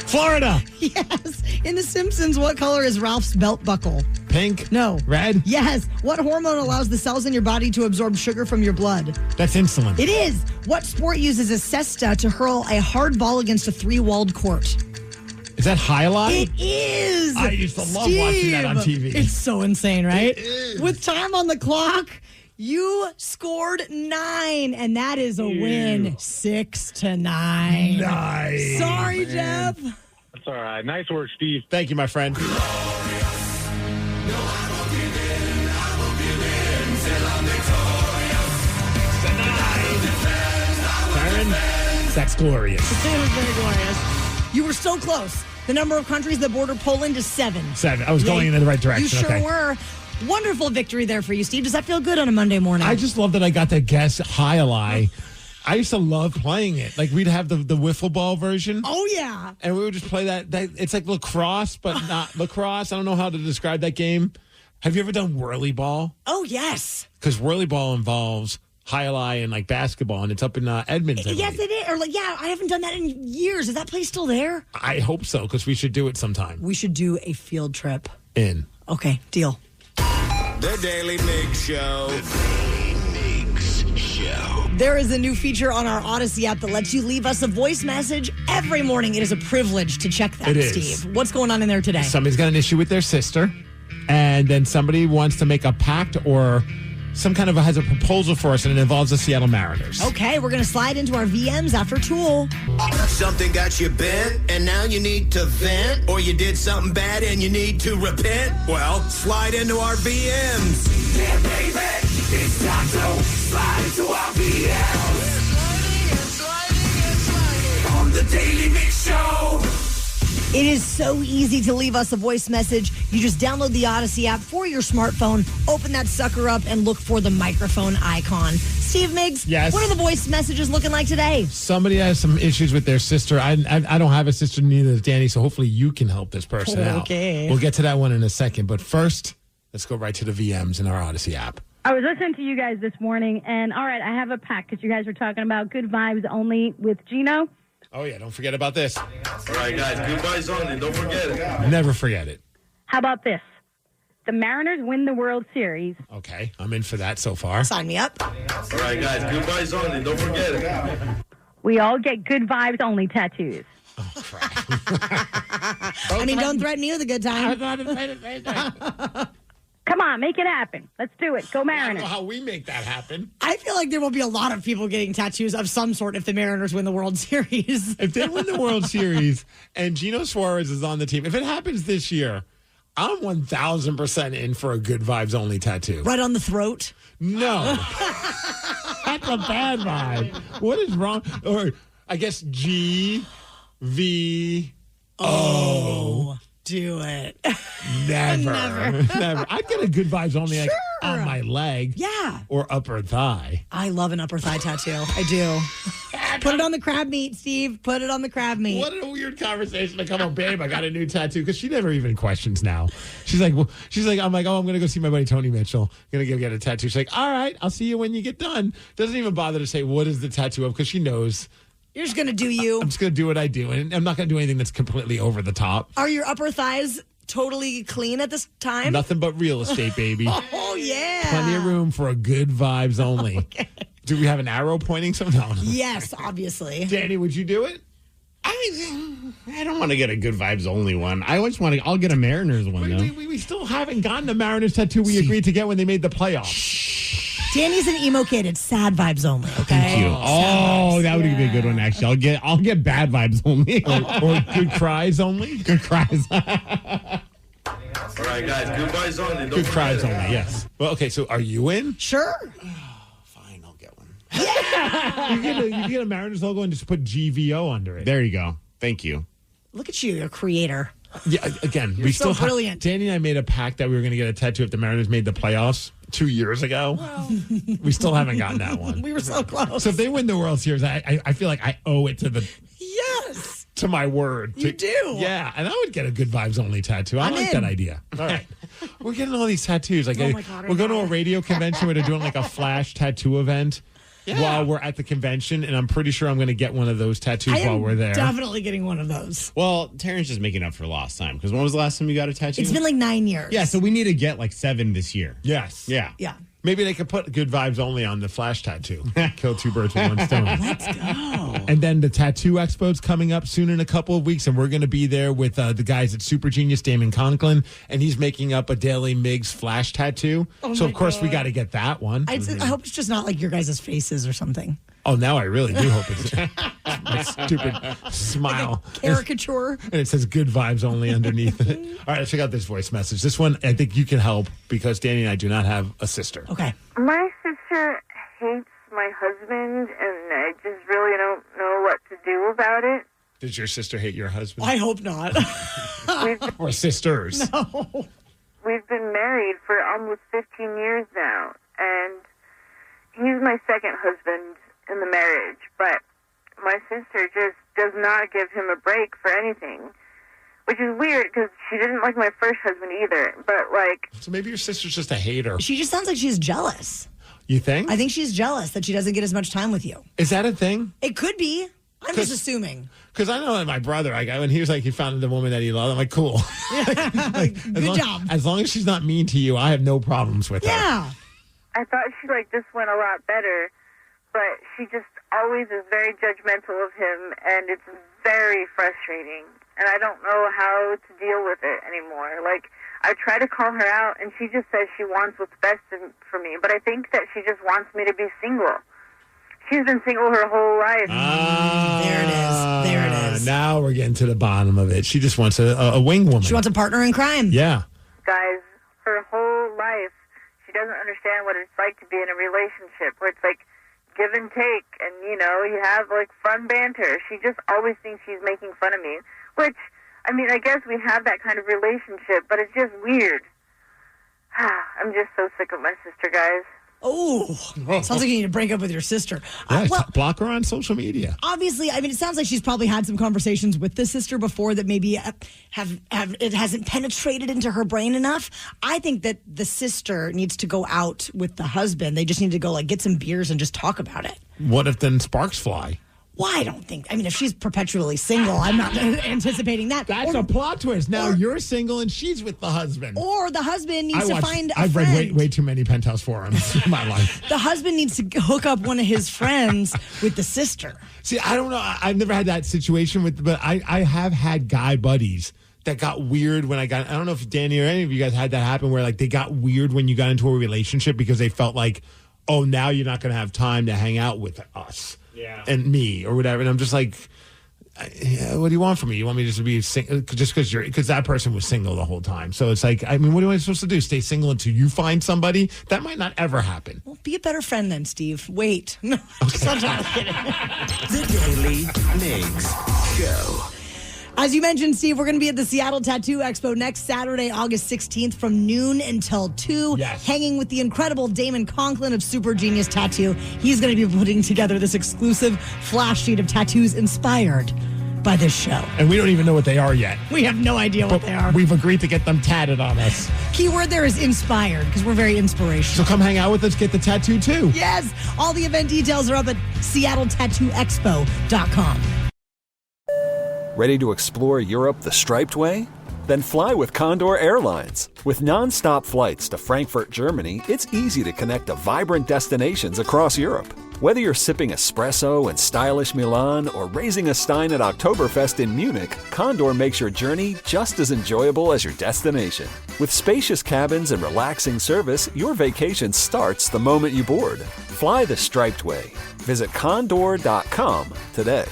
Florida. Yes. In The Simpsons, what color is Ralph's belt buckle? Pink. No. Red. Yes. What hormone allows the cells in your body to absorb sugar from your blood? That's insulin. It is. What sport uses a cesta to hurl a hard ball against a 3-walled court? Is that highlight? It is. I used to love watching that on TV. It's so insane, right? It is. With time on the clock, you scored 9, and that is a win. 6-9. Nice. Sorry, Jeff. That's all right. Nice work, Steve. Thank you, my friend. Karen, that's glorious. It was very glorious. You were so close. The number of countries that border Poland is 7. 7. I was going in the right direction. You sure Okay. were. Wonderful victory there for you, Steve. Does that feel good on a Monday morning? I just love that I got to guess Highlight. I used to love playing it. Like, we'd have the wiffle ball version. Oh, yeah. And we would just play that. It's like lacrosse, but not lacrosse. I don't know how to describe that game. Have you ever done whirly ball? Oh, yes. Because whirly ball involves highlight and like basketball, and it's up in Edmonton. Yes, it is. Or I haven't done that in years. Is that place still there? I hope so, because we should do it sometime. We should do a field trip. In. Okay, deal. The Daily Migs Show. There is a new feature on our Odyssey app that lets you leave us a voice message every morning. It is a privilege to check that, It is. Steve. What's going on in there today? Somebody's got an issue with their sister, and then somebody wants to make a pact or some kind of has a proposal for us, and it involves the Seattle Mariners. Okay, we're going to slide into our VMs after Tool. Something got you bent, and now you need to vent, or you did something bad and you need to repent? Well, slide into our VMs. Yeah, baby, it's time to slide into our VMs. On the Daily Mix Show. It is so easy to leave us a voice message. You just download the Odyssey app for your smartphone, open that sucker up, and look for the microphone icon. Steve Migs, Yes. What are the voice messages looking like today? Somebody has some issues with their sister. I don't have a sister, neither does Danny, so hopefully you can help this person out. Okay. We'll get to that one in a second, but first, let's go right to the VMs in our Odyssey app. I was listening to you guys this morning, and all right, I have a pack because you guys were talking about good vibes only with Gino. Oh, yeah, don't forget about this. All right, guys, good vibes only. Don't forget it. Never forget it. How about this? The Mariners win the World Series. Okay, I'm in for that so far. Sign me up. All right, guys, good vibes only. Don't forget it. We all get good vibes only tattoos. I mean, don't threaten me with a good time. Come on, make it happen. Let's do it. Go I don't Mariners. know how we make that happen. I feel like there will be a lot of people getting tattoos of some sort if the Mariners win the World Series. If they win the World Series and Gino Suarez is on the team, if it happens this year, I'm 1,000% in for a good vibes only tattoo. Right on the throat? No. That's a bad vibe. What is wrong? Or I guess G, V, O. Do it. Never. Never. Never. I'd get a good vibes only like on my leg. Yeah. Or upper thigh. I love an upper thigh tattoo. I do. Put it on the crab meat, Steve. Put it on the crab meat. What a weird conversation to come on, babe. I got a new tattoo because she never even questions now. She's like, I'm like, oh, I'm gonna go see my buddy Tony Mitchell. I'm gonna go get a tattoo. She's like, all right, I'll see you when you get done. Doesn't even bother to say what is the tattoo of because she knows. You're just going to do you. I'm just gonna do what I do, and I'm not gonna do anything that's completely over the top. Are your upper thighs totally clean at this time? Nothing but real estate, baby. Oh, yeah. Plenty of room for a good vibes only. Okay. Do we have an arrow pointing something? No. Yes, obviously. Danny, would you do it? I don't want to get a good vibes only one. I always want to. I'll get a Mariners one though. We still haven't gotten the Mariners tattoo we agreed to get when they made the playoffs. Danny's an emo kid. It's sad vibes only. Okay. Thank you. Oh, that would be a good one. Actually, I'll get bad vibes only, or good cries only. Good cries. All right, guys, good vibes only. Don't Good cries forget it. only. Yes. Well, okay. So, are you in? Sure. Fine, I'll get You get a Mariners logo and just put GVO under it. There you go. Thank you. Look at you, a creator. Yeah, again, You're so brilliant. Danny and I made a pact that we were going to get a tattoo if the Mariners made the playoffs 2 years ago. Well, we still haven't gotten that one. We were so close. So if they win the World Series, I feel like I owe it to the Yes. to my word. You do. Yeah, and I would get a good vibes only tattoo. I I'm like in. that idea. All right. We're getting all these tattoos. Like Oh my God, we're going to a radio convention where they're doing like a flash tattoo event. Yeah. While we're at the convention, and I'm pretty sure I'm going to get one of those tattoos while we're there. Definitely getting one of those. Well, Taryn's just making up for lost time because when was the last time you got a tattoo? It's been like 9 years. Yeah, so we need to get like 7 this year. Yes. Yeah. Yeah. Maybe they could put good vibes only on the flash tattoo. Kill 2 birds with 1 stone. Let's go. And then the Tattoo Expo's coming up soon in a couple of weeks, and we're going to be there with the guys at Super Genius, Damon Conklin, and he's making up a Daly Migs flash tattoo. So, of course, we got to get that one. I hope it's just not like your guys' faces or something. Oh, now I really do hope it's my stupid smile. Like a caricature. And it says good vibes only underneath it. All right, let's check out this voice message. This one, I think you can help because Danny and I do not have a sister. Okay. My sister hates my husband, and I just really don't know what to do about it. Does your sister hate your husband? I hope not. Or sisters? No. We've been married for almost 15 years now, and he's my second husband in the marriage, but my sister just does not give him a break for anything, which is weird because she didn't like my first husband either, but like... So maybe your sister's just a hater. She just sounds like she's jealous. You think? I think she's jealous that she doesn't get as much time with you. Is that a thing? It could be. I'm just assuming. Because I know that my brother, when he was like, he found the woman that he loved, I'm like, cool. Good job. As long as she's not mean to you, I have no problems with her. Yeah. I thought she liked this one a lot better, but she just always is very judgmental of him, and it's very frustrating. And I don't know how to deal with it anymore. Like, I try to call her out, and she just says she wants what's best for me. But I think that she just wants me to be single. She's been single her whole life. There it is. There it is. Now we're getting to the bottom of it. She just wants a wing woman. She wants a partner in crime. Yeah. Guys, her whole life, she doesn't understand what it's like to be in a relationship where it's like give and take, and, you know, you have, like, fun banter. She just always thinks she's making fun of me, which, I mean, I guess we have that kind of relationship, but it's just weird. I'm just so sick of my sister, guys. Oh, sounds like you need to break up with your sister. Yeah, block her on social media. Obviously, I mean, it sounds like she's probably had some conversations with the sister before that maybe have it hasn't penetrated into her brain enough. I think that the sister needs to go out with the husband. They just need to go get some beers and just talk about it. What if then sparks fly? Well, I don't think. I mean, if she's perpetually single, I'm not anticipating that. That's a plot twist. Now you're single and she's with the husband. Or the husband needs to find a I've friend. read way too many Penthouse forums in my life. The husband needs to hook up one of his friends with the sister. See, I don't know. I've never had that situation but I have had guy buddies that got weird when I don't know if Danny or any of you guys had that happen where they got weird when you got into a relationship because they felt like, oh, now you're not going to have time to hang out with us. Yeah. And me or whatever. And I'm just like, what do you want from me? You want me just to be single just because that person was single the whole time. So it's like, I mean, what am I supposed to do? Stay single until you find somebody? That might not ever happen. Well, be a better friend then, Steve. Wait. No, I'm just kidding. The Daily Migs Show. As you mentioned, Steve, we're going to be at the Seattle Tattoo Expo next Saturday, August 16th from noon until 2. Yes. Hanging with the incredible Damon Conklin of Super Genius Tattoo. He's going to be putting together this exclusive flash sheet of tattoos inspired by this show. And we don't even know what they are yet. We have no idea what they are. We've agreed to get them tatted on us. Keyword there is inspired because we're very inspirational. So come hang out with us, get the tattoo too. Yes. All the event details are up at SeattleTattooExpo.com. Ready to explore Europe the striped way? Then fly with Condor Airlines. With non-stop flights to Frankfurt, Germany, it's easy to connect to vibrant destinations across Europe. Whether you're sipping espresso in stylish Milan or raising a stein at Oktoberfest in Munich, Condor makes your journey just as enjoyable as your destination. With spacious cabins and relaxing service, your vacation starts the moment you board. Fly the striped way. Visit condor.com today.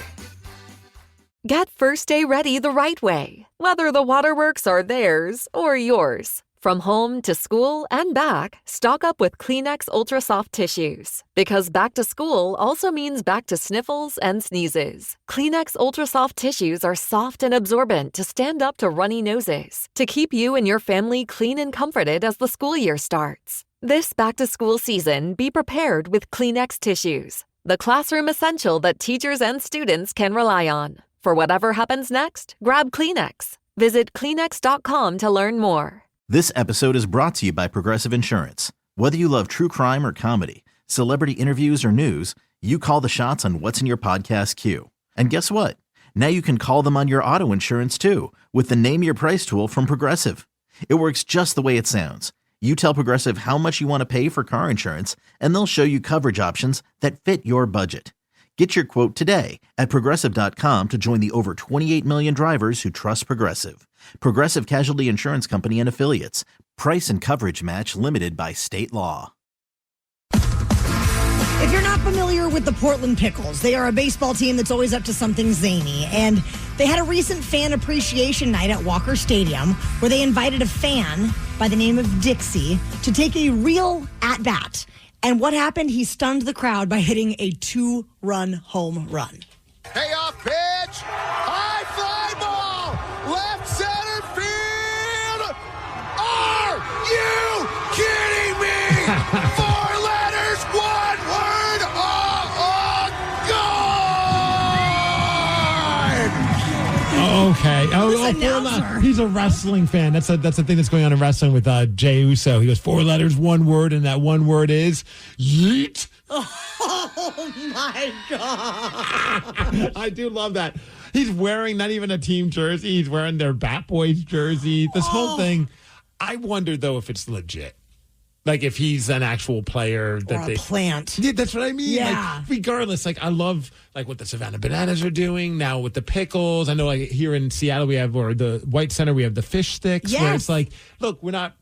Get first day ready the right way, whether the waterworks are theirs or yours. From home to school and back, stock up with Kleenex Ultra Soft Tissues. Because back to school also means back to sniffles and sneezes. Kleenex Ultra Soft Tissues are soft and absorbent to stand up to runny noses, to keep you and your family clean and comforted as the school year starts. This back to school season, be prepared with Kleenex tissues, the classroom essential that teachers and students can rely on. For whatever happens next, grab Kleenex. Visit Kleenex.com to learn more. This episode is brought to you by Progressive Insurance. Whether you love true crime or comedy, celebrity interviews or news, you call the shots on what's in your podcast queue. And guess what? Now you can call them on your auto insurance too with the Name Your Price tool from Progressive. It works just the way it sounds. You tell Progressive how much you want to pay for car insurance, and they'll show you coverage options that fit your budget. Get your quote today at Progressive.com to join the over 28 million drivers who trust Progressive. Progressive Casualty Insurance Company and Affiliates. Price and coverage match limited by state law. If you're not familiar with the Portland Pickles, they are a baseball team that's always up to something zany. And they had a recent fan appreciation night at Walker Stadium where they invited a fan by the name of Dixie to take a real at-bat. And what happened? He stunned the crowd by hitting a 2-run home run. Payoff pitch. High fly ball. Left center field. Are you kidding me? 4 letters, 1 word. Oh, Okay. He's a wrestling fan. That's the thing that's going on in wrestling with Jey Uso. He goes 4 letters, 1 word, and that 1 word is yeet. Oh, my God. I do love that. He's wearing not even a team jersey. He's wearing their Bat Boys jersey. This whole thing. I wonder, though, if it's legit. Like, if he's an actual player. Or a plant. Yeah, that's what I mean. Yeah. Like, regardless, like, I love, like, what the Savannah Bananas are doing now with the pickles. I know, like, here in Seattle, we have, or the White Center, we have the fish sticks. Yes. Where it's like, look, we're not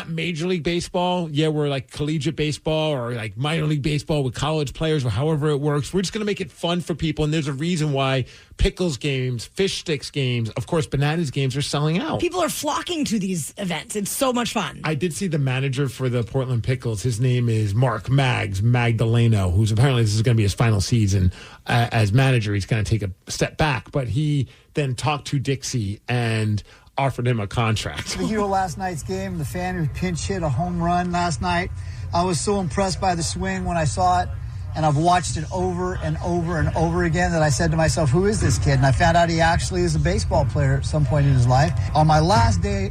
Major League Baseball. Yeah, we're like collegiate baseball or like minor league baseball with college players or however it works. We're just going to make it fun for people. And there's a reason why pickles games, fish sticks games, of course, bananas games are selling out. People are flocking to these events. It's so much fun. I did see the manager for the Portland Pickles. His name is Mark Magdaleno, who's apparently this is going to be his final season as manager. He's going to take a step back. But he then talked to Dixie and offered him a contract. The hero last night's game, the fan who pinch hit a home run last night. I was so impressed by the swing when I saw it, and I've watched it over and over and over again that I said to myself, who is this kid? And I found out he actually is a baseball player at some point in his life. On my last day,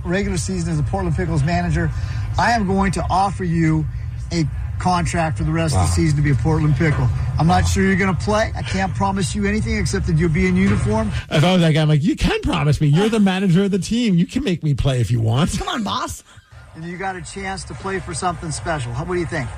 regular season as the Portland Pickles manager, I am going to offer you a contract for the rest of the season to be a Portland Pickle. I'm not sure you're going to play. I can't promise you anything except that you'll be in uniform. If I was that guy, I'm like, you can promise me. You're the manager of the team. You can make me play if you want. Come on, boss. And you got a chance to play for something special. What do you think?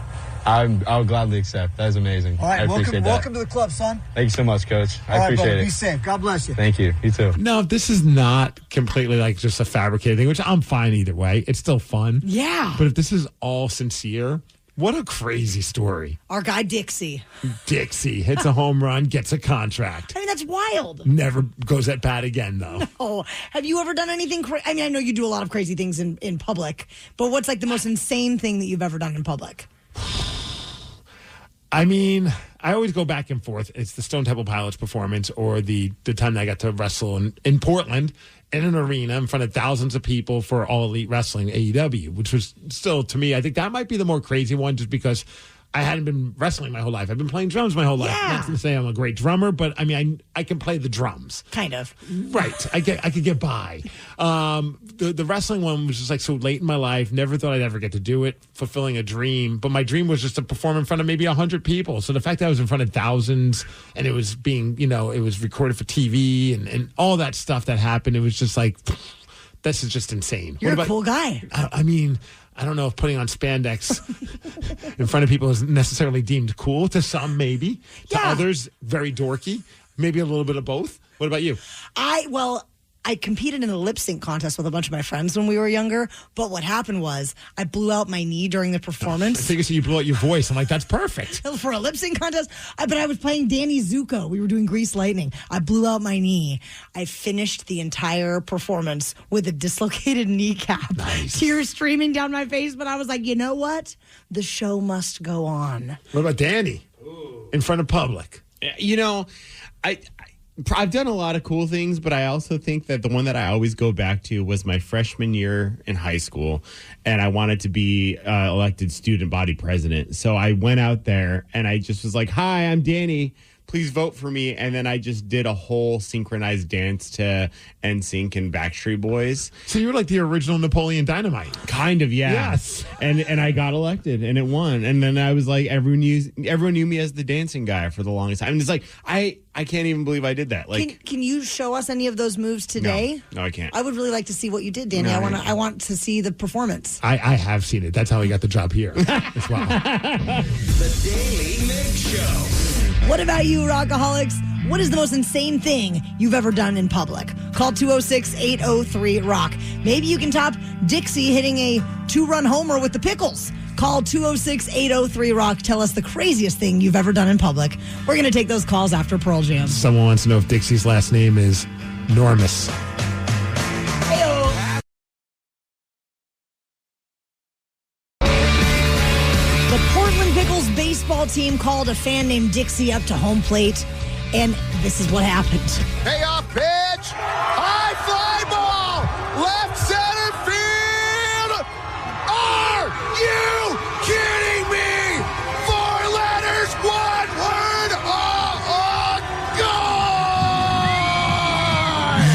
I'll gladly accept. That is amazing. All right, I appreciate welcome to the club, son. Thank you so much, Coach. I All right, appreciate brother, it. be safe. God bless you. Thank you. You too. No, this is not completely like just a fabricated thing, which I'm fine either way. It's still fun. Yeah. But if this is all sincere, what a crazy story. Our guy, Dixie. Dixie hits a home run, gets a contract. I mean, that's wild. Never goes at bat again, though. No. Have you ever done anything crazy? I mean, I know you do a lot of crazy things in public, but what's like the most insane thing that you've ever done in public? I mean, I always go back and forth. It's the Stone Temple Pilots performance or the time that I got to wrestle in Portland in an arena in front of thousands of people for All Elite Wrestling, AEW, which was still, to me, I think that might be the more crazy one just because I hadn't been wrestling my whole life. I've been playing drums my whole life. Yeah. Not to say I'm a great drummer, but I mean, I can play the drums. Kind of. Right. I could get by. The wrestling one was just like so late in my life. Never thought I'd ever get to do it. Fulfilling a dream. But my dream was just to perform in front of maybe 100 people. So the fact that I was in front of thousands and it was being, it was recorded for TV and all that stuff that happened, it was just like, this is just insane. You're a cool guy. I mean, I don't know if putting on spandex in front of people is necessarily deemed cool. To some, maybe. To others, very dorky. Maybe a little bit of both. What about you? I competed in a lip sync contest with a bunch of my friends when we were younger. But what happened was I blew out my knee during the performance. I think you said you blew out your voice. I'm like, that's perfect. For a lip sync contest. But I was playing Danny Zuko. We were doing Grease Lightning. I blew out my knee. I finished the entire performance with a dislocated kneecap. Nice. Tears streaming down my face. But I was like, you know what? The show must go on. What about Danny? In front of public. You know, I've done a lot of cool things, but I also think that the one that I always go back to was my freshman year in high school, and I wanted to be elected student body president. So I went out there, and I just was like, hi, I'm Danny. Please vote for me. And then I just did a whole synchronized dance to NSYNC and Backstreet Boys. So you were like the original Napoleon Dynamite. Kind of, yeah. Yes. And I got elected, and it won. And then I was like, everyone knew me as the dancing guy for the longest time. And it's like, I can't even believe I did that. Like, can you show us any of those moves today? No, I can't. I would really like to see what you did, Danny. No, I want to see the performance. I have seen it. That's how he got the job here as well. The Daily Migs Show. What about you, Rockaholics? What is the most insane thing you've ever done in public? Call 206-803-ROCK. Maybe you can top Dixie hitting a 2-run homer with the Pickles. Call 206-803-ROCK. Tell us the craziest thing you've ever done in public. We're going to take those calls after Pearl Jam. Someone wants to know if Dixie's last name is Normus. Baseball team called a fan named Dixie up to home plate, and this is what happened. Payoff pitch. High fly ball. Left center field. Are you kidding me? 4 letters, 1 word.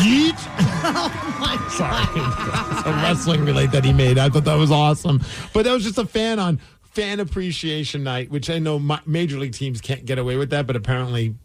Yeet. Oh, my God. Sorry. A wrestling relate that he made. I thought that was awesome. But that was just a fan on Fan Appreciation Night, which I know major league teams can't get away with that, but apparently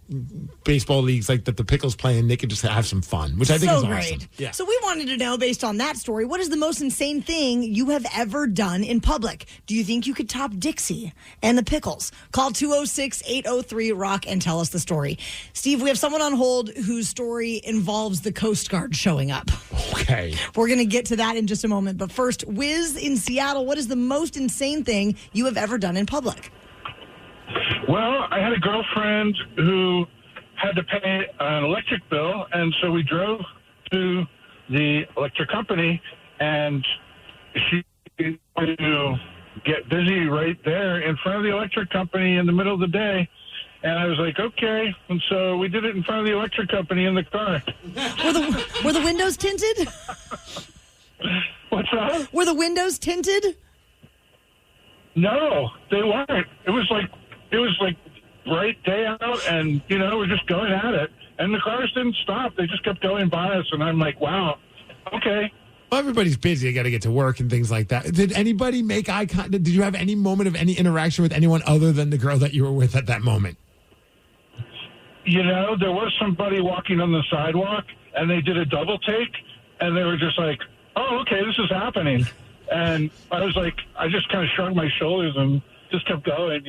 baseball leagues like that the Pickles play and they could just have some fun, which I think is great. Awesome. Yeah. So we wanted to know, based on that story, what is the most insane thing you have ever done in public? Do you think you could top Dixie and the Pickles? Call 206-803-ROCK and tell us the story. Steve, we have someone on hold whose story involves the Coast Guard showing up. Okay. We're going to get to that in just a moment. But first, Wiz in Seattle, what is the most insane thing you have ever done in public? Well, I had a girlfriend who had to pay an electric bill, and so we drove to the electric company, and she wanted to get busy right there in front of the electric company in the middle of the day. And I was like, okay. And so we did it in front of the electric company in the car. Were the windows tinted? What's that? Were the windows tinted? No, they weren't. It was like bright day out, and we're just going at it, and the cars didn't stop. They just kept going by us, and I'm like, wow, okay. Well, everybody's busy. They got to get to work and things like that. Did anybody make eye contact? Did you have any moment of any interaction with anyone other than the girl that you were with at that moment? There was somebody walking on the sidewalk, and they did a double take, and they were just like, oh, okay, this is happening. And I was like, I just kind of shrugged my shoulders and just kept going,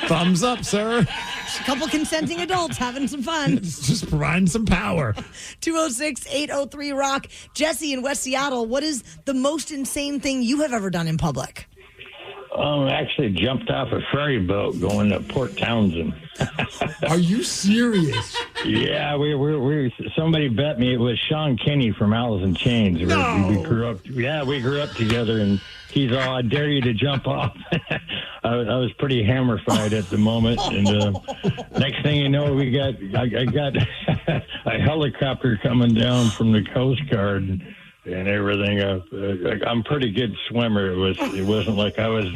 Thumbs up, sir. A couple consenting adults having some fun. Just providing some power. 206-803-ROCK. Jesse in West Seattle, what is the most insane thing you have ever done in public? Actually jumped off a ferry boat going to Port Townsend. Are you serious? Yeah, we somebody bet me it was Sean Kinney from Alice in Chains. No. We grew up together, and he's all, I dare you to jump off. I was pretty hammer-fied at the moment, and next thing you know, I got a helicopter coming down from the Coast Guard and everything. I'm a pretty good swimmer. It wasn't like I was.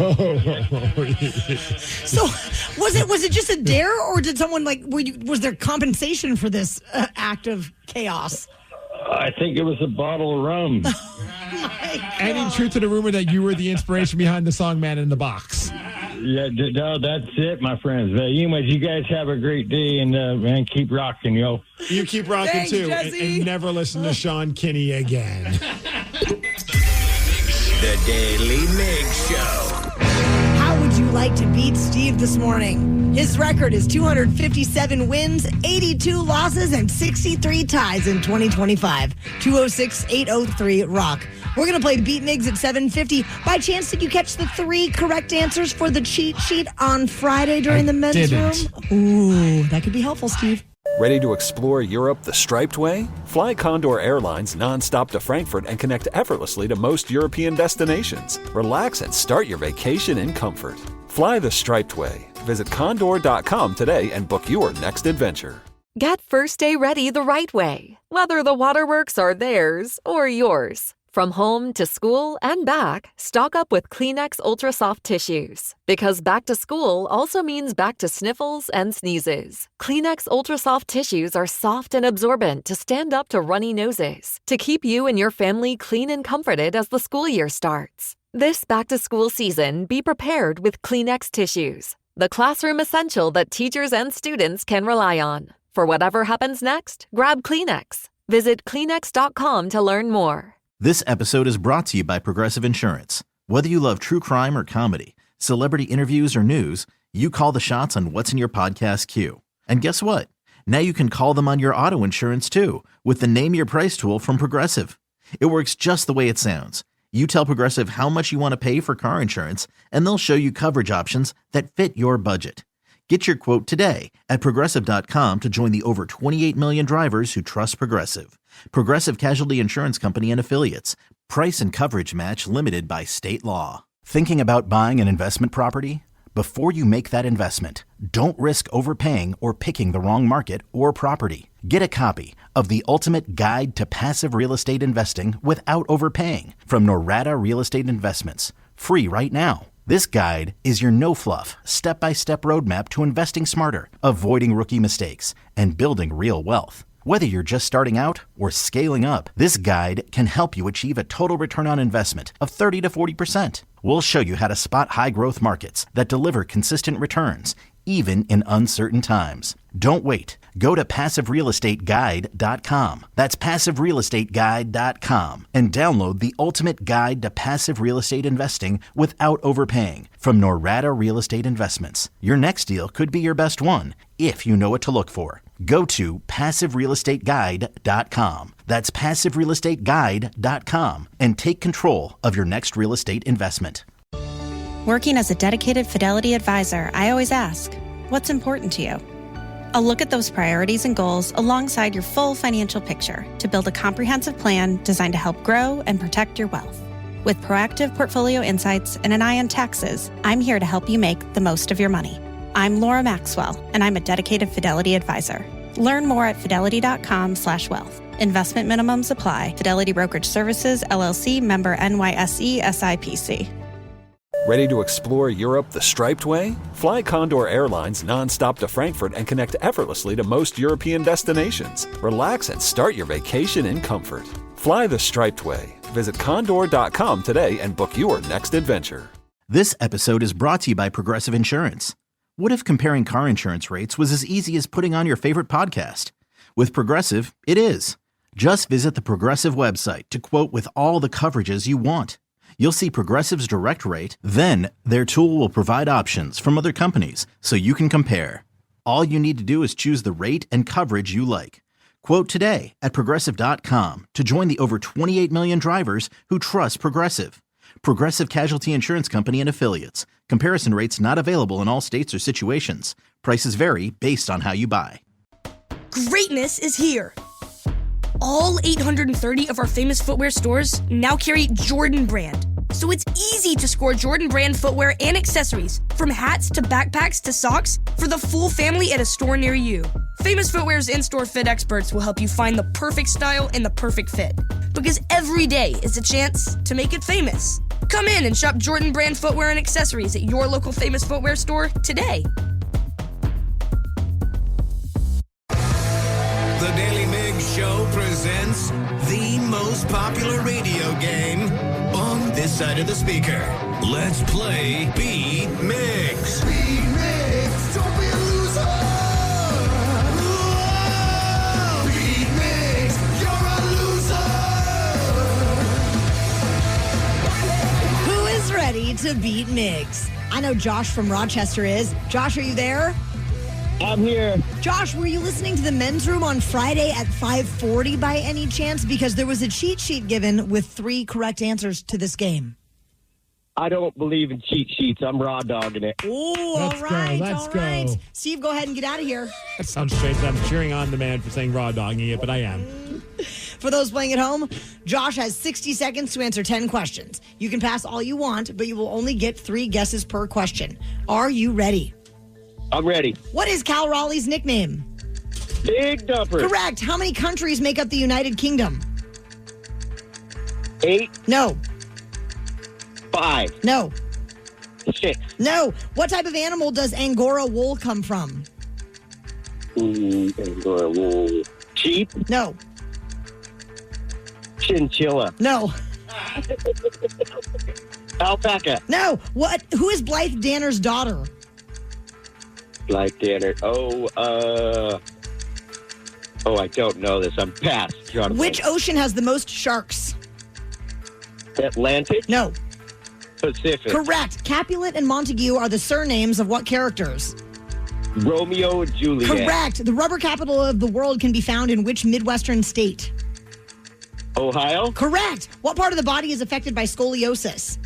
So was it just a dare, or did someone was there compensation for this act of chaos? I think it was a bottle of rum. Any truth to the rumor that you were the inspiration behind the song "Man in the Box"? Yeah, no, that's it, my friends. Anyways, you guys have a great day, and man, keep rocking, yo. You keep rocking. Thanks, too, Jesse. and never listen to Sean Kinney again. The Daily Migs Show. How would you like like to beat Steve this morning? His record is 257 wins, 82 losses, and 63 ties in 2025. 206-803-ROCK. We're going to play Beat Migs at 7:50. By chance, did you catch the 3 correct answers for the cheat sheet on Friday during the men's room? Ooh, that could be helpful, Steve. Ready to explore Europe the striped way? Fly Condor Airlines nonstop to Frankfurt and connect effortlessly to most European destinations. Relax and start your vacation in comfort. Fly the striped way. Visit condor.com today and book your next adventure. Get first day ready the right way, whether the waterworks are theirs or yours. From home to school and back, stock up with Kleenex Ultra Soft Tissues. Because back to school also means back to sniffles and sneezes. Kleenex Ultra Soft Tissues are soft and absorbent to stand up to runny noses, to keep you and your family clean and comforted as the school year starts. This back-to-school season, be prepared with Kleenex tissues, the classroom essential that teachers and students can rely on. For whatever happens next, grab Kleenex. Visit Kleenex.com to learn more. This episode is brought to you by Progressive Insurance. Whether you love true crime or comedy, celebrity interviews or news, you call the shots on what's in your podcast queue. And guess what? Now you can call them on your auto insurance too with the Name Your Price tool from Progressive. It works just the way it sounds. You tell Progressive how much you want to pay for car insurance, and they'll show you coverage options that fit your budget. Get your quote today at Progressive.com to join the over 28 million drivers who trust Progressive. Progressive Casualty Insurance Company and Affiliates. Price and coverage match limited by state law. Thinking about buying an investment property? Before you make that investment, don't risk overpaying or picking the wrong market or property. Get a copy of The Ultimate Guide to Passive Real Estate Investing Without Overpaying from Norada Real Estate Investments. Free right now. This guide is your no-fluff, step-by-step roadmap to investing smarter, avoiding rookie mistakes, and building real wealth. Whether you're just starting out or scaling up, this guide can help you achieve a total return on investment of 30 to 40%. We'll show you how to spot high-growth markets that deliver consistent returns, even in uncertain times. Don't wait. Go to PassiveRealEstateGuide.com. That's PassiveRealEstateGuide.com and download The Ultimate Guide to Passive Real Estate Investing Without Overpaying from Norada Real Estate Investments. Your next deal could be your best one if you know what to look for. Go to PassiveRealEstateGuide.com. That's PassiveRealEstateGuide.com and take control of your next real estate investment. Working as a dedicated Fidelity advisor, I always ask, what's important to you? I'll look at those priorities and goals alongside your full financial picture to build a comprehensive plan designed to help grow and protect your wealth. With proactive portfolio insights and an eye on taxes, I'm here to help you make the most of your money. I'm Laura Maxwell, and I'm a dedicated Fidelity advisor. Learn more at fidelity.com/wealth. Investment minimums apply. Fidelity Brokerage Services, LLC, member NYSE, SIPC. Ready to explore Europe the striped way? Fly Condor Airlines nonstop to Frankfurt and connect effortlessly to most European destinations. Relax and start your vacation in comfort. Fly the striped way. Visit condor.com today and book your next adventure. This episode is brought to you by Progressive Insurance. What if comparing car insurance rates was as easy as putting on your favorite podcast? With Progressive, it is. Just visit the Progressive website to quote with all the coverages you want. You'll see Progressive's direct rate, then their tool will provide options from other companies so you can compare. All you need to do is choose the rate and coverage you like. Quote today at Progressive.com to join the over 28 million drivers who trust Progressive. Progressive Casualty Insurance Company and Affiliates. Comparison rates not available in all states or situations. Prices vary based on how you buy. Greatness is here. All 830 of our famous footwear stores now carry Jordan Brand. So it's easy to score Jordan Brand footwear and accessories, from hats to backpacks to socks, for the full family at a store near you. Famous Footwear's in-store fit experts will help you find the perfect style and the perfect fit. Because every day is a chance to make it famous. Come in and shop Jordan Brand footwear and accessories at your local Famous Footwear store today. The Daily Migs Show presents the most popular radio game on this side of the speaker. Let's play Beat Migs. Beat Migs, don't be a loser. Whoa. Beat Migs, you're a loser. Who is ready to beat Migs? I know Josh from Rochester is. Josh, are you there? I'm here. Josh, were you listening to the men's room on Friday at 5:40 by any chance? Because there was a cheat sheet given with 3 correct answers to this game. I don't believe in cheat sheets. I'm raw dogging it. Oh, all right. Steve, go ahead and get out of here. That sounds strange. I'm cheering on the man for saying raw dogging it, but I am. For those playing at home, Josh has 60 seconds to answer 10 questions. You can pass all you want, but you will only get 3 guesses per question. Are you ready? I'm ready. What is Cal Raleigh's nickname? Big Dumper. Correct. How many countries make up the United Kingdom? 8. No. 5. No. 6. No. What type of animal does Angora wool come from? Angora wool. Sheep. No. Chinchilla. No. Alpaca. No. What? Who is Blythe Danner's daughter? Blythe Danner. I don't know this. I'm past. Which ocean has the most sharks? Atlantic? No. Pacific. Correct. Capulet and Montague are the surnames of what characters? Romeo and Juliet. Correct. The rubber capital of the world can be found in which Midwestern state? Ohio. Correct. What part of the body is affected by scoliosis?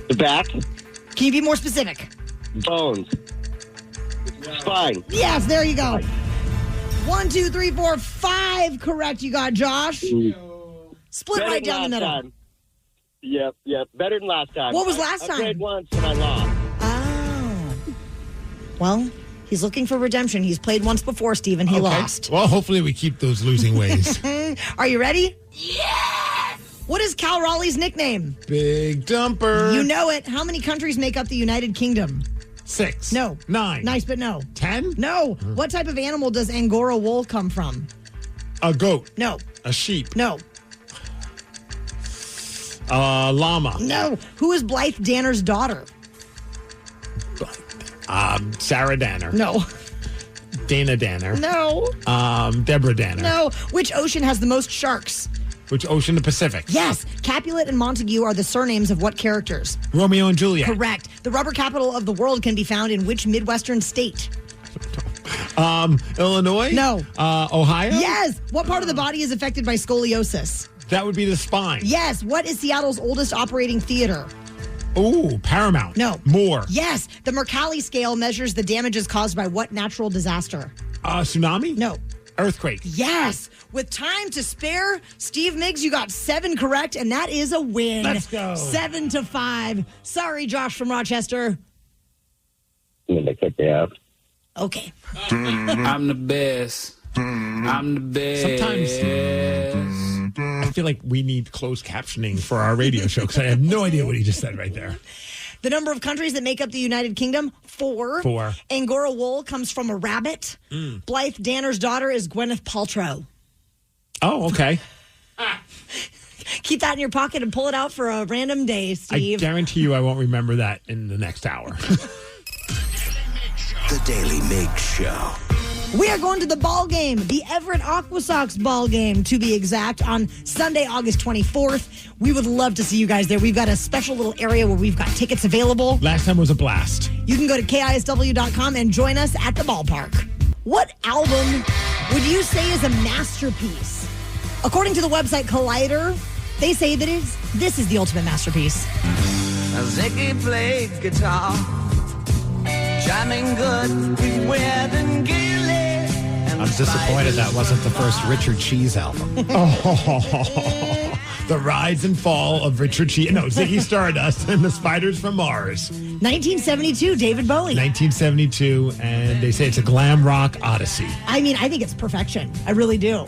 The back. Can you be more specific? Bones. Spine. Yes, there you go. 1, 2, 3, 4, 5 correct you got, Josh. Split Better right than down the last middle. time. Yep. Better than last time. What was last time? I played once and I lost. Oh. Well, he's looking for redemption. He's played once before, Steven. He lost. Well, hopefully we keep those losing ways. Are you ready? Yes! What is Cal Raleigh's nickname? Big Dumper. You know it. How many countries make up the United Kingdom? 6. No. 9. Nice, but no. 10? No. What type of animal does Angora wool come from? A goat. No. A sheep. No. Llama. No. Who is Blythe Danner's daughter? Sarah Danner. No. Dana Danner. No. Deborah Danner. No. Which ocean has the most sharks? Which ocean? The Pacific. Yes. Capulet and Montague are the surnames of what characters? Romeo and Juliet. Correct. The rubber capital of the world can be found in which Midwestern state? Illinois? No. Ohio? Yes. What part of the body is affected by scoliosis? That would be the spine. Yes. What is Seattle's oldest operating theater? Ooh, Paramount. No. Moore. Yes. The Mercalli scale measures the damages caused by what natural disaster? Tsunami? No. Earthquake. Yes. With time to spare, Steve Migs, you got 7 correct, and that is a win. Let's go. 7-5. Sorry, Josh from Rochester. I'm going to kick you out. Okay. I'm the best. I'm the best. Sometimes I feel like we need closed captioning for our radio show because I have no idea what he just said right there. The number of countries that make up the United Kingdom, 4. 4. Angora wool comes from a rabbit. Blythe Danner's daughter is Gwyneth Paltrow. Oh, okay. Keep that in your pocket and pull it out for a random day, Steve. I guarantee you I won't remember that in the next hour. The Daily Migs Show. We are going to the ball game, the Everett Aqua Sox ball game, to be exact, on Sunday, August 24th. We would love to see you guys there. We've got a special little area where we've got tickets available. Last time was a blast. You can go to KISW.com and join us at the ballpark. What album would you say is a masterpiece? According to the website Collider, they say that this is the ultimate masterpiece. Ziggy played guitar, jamming good with Weird and Gilly. I'm disappointed that wasn't the first Richard Cheese album. The rise and fall of Richard Cheese. No, Ziggy Stardust and the Spiders from Mars. 1972, David Bowie. 1972, and they say it's a glam rock odyssey. I mean, I think it's perfection. I really do.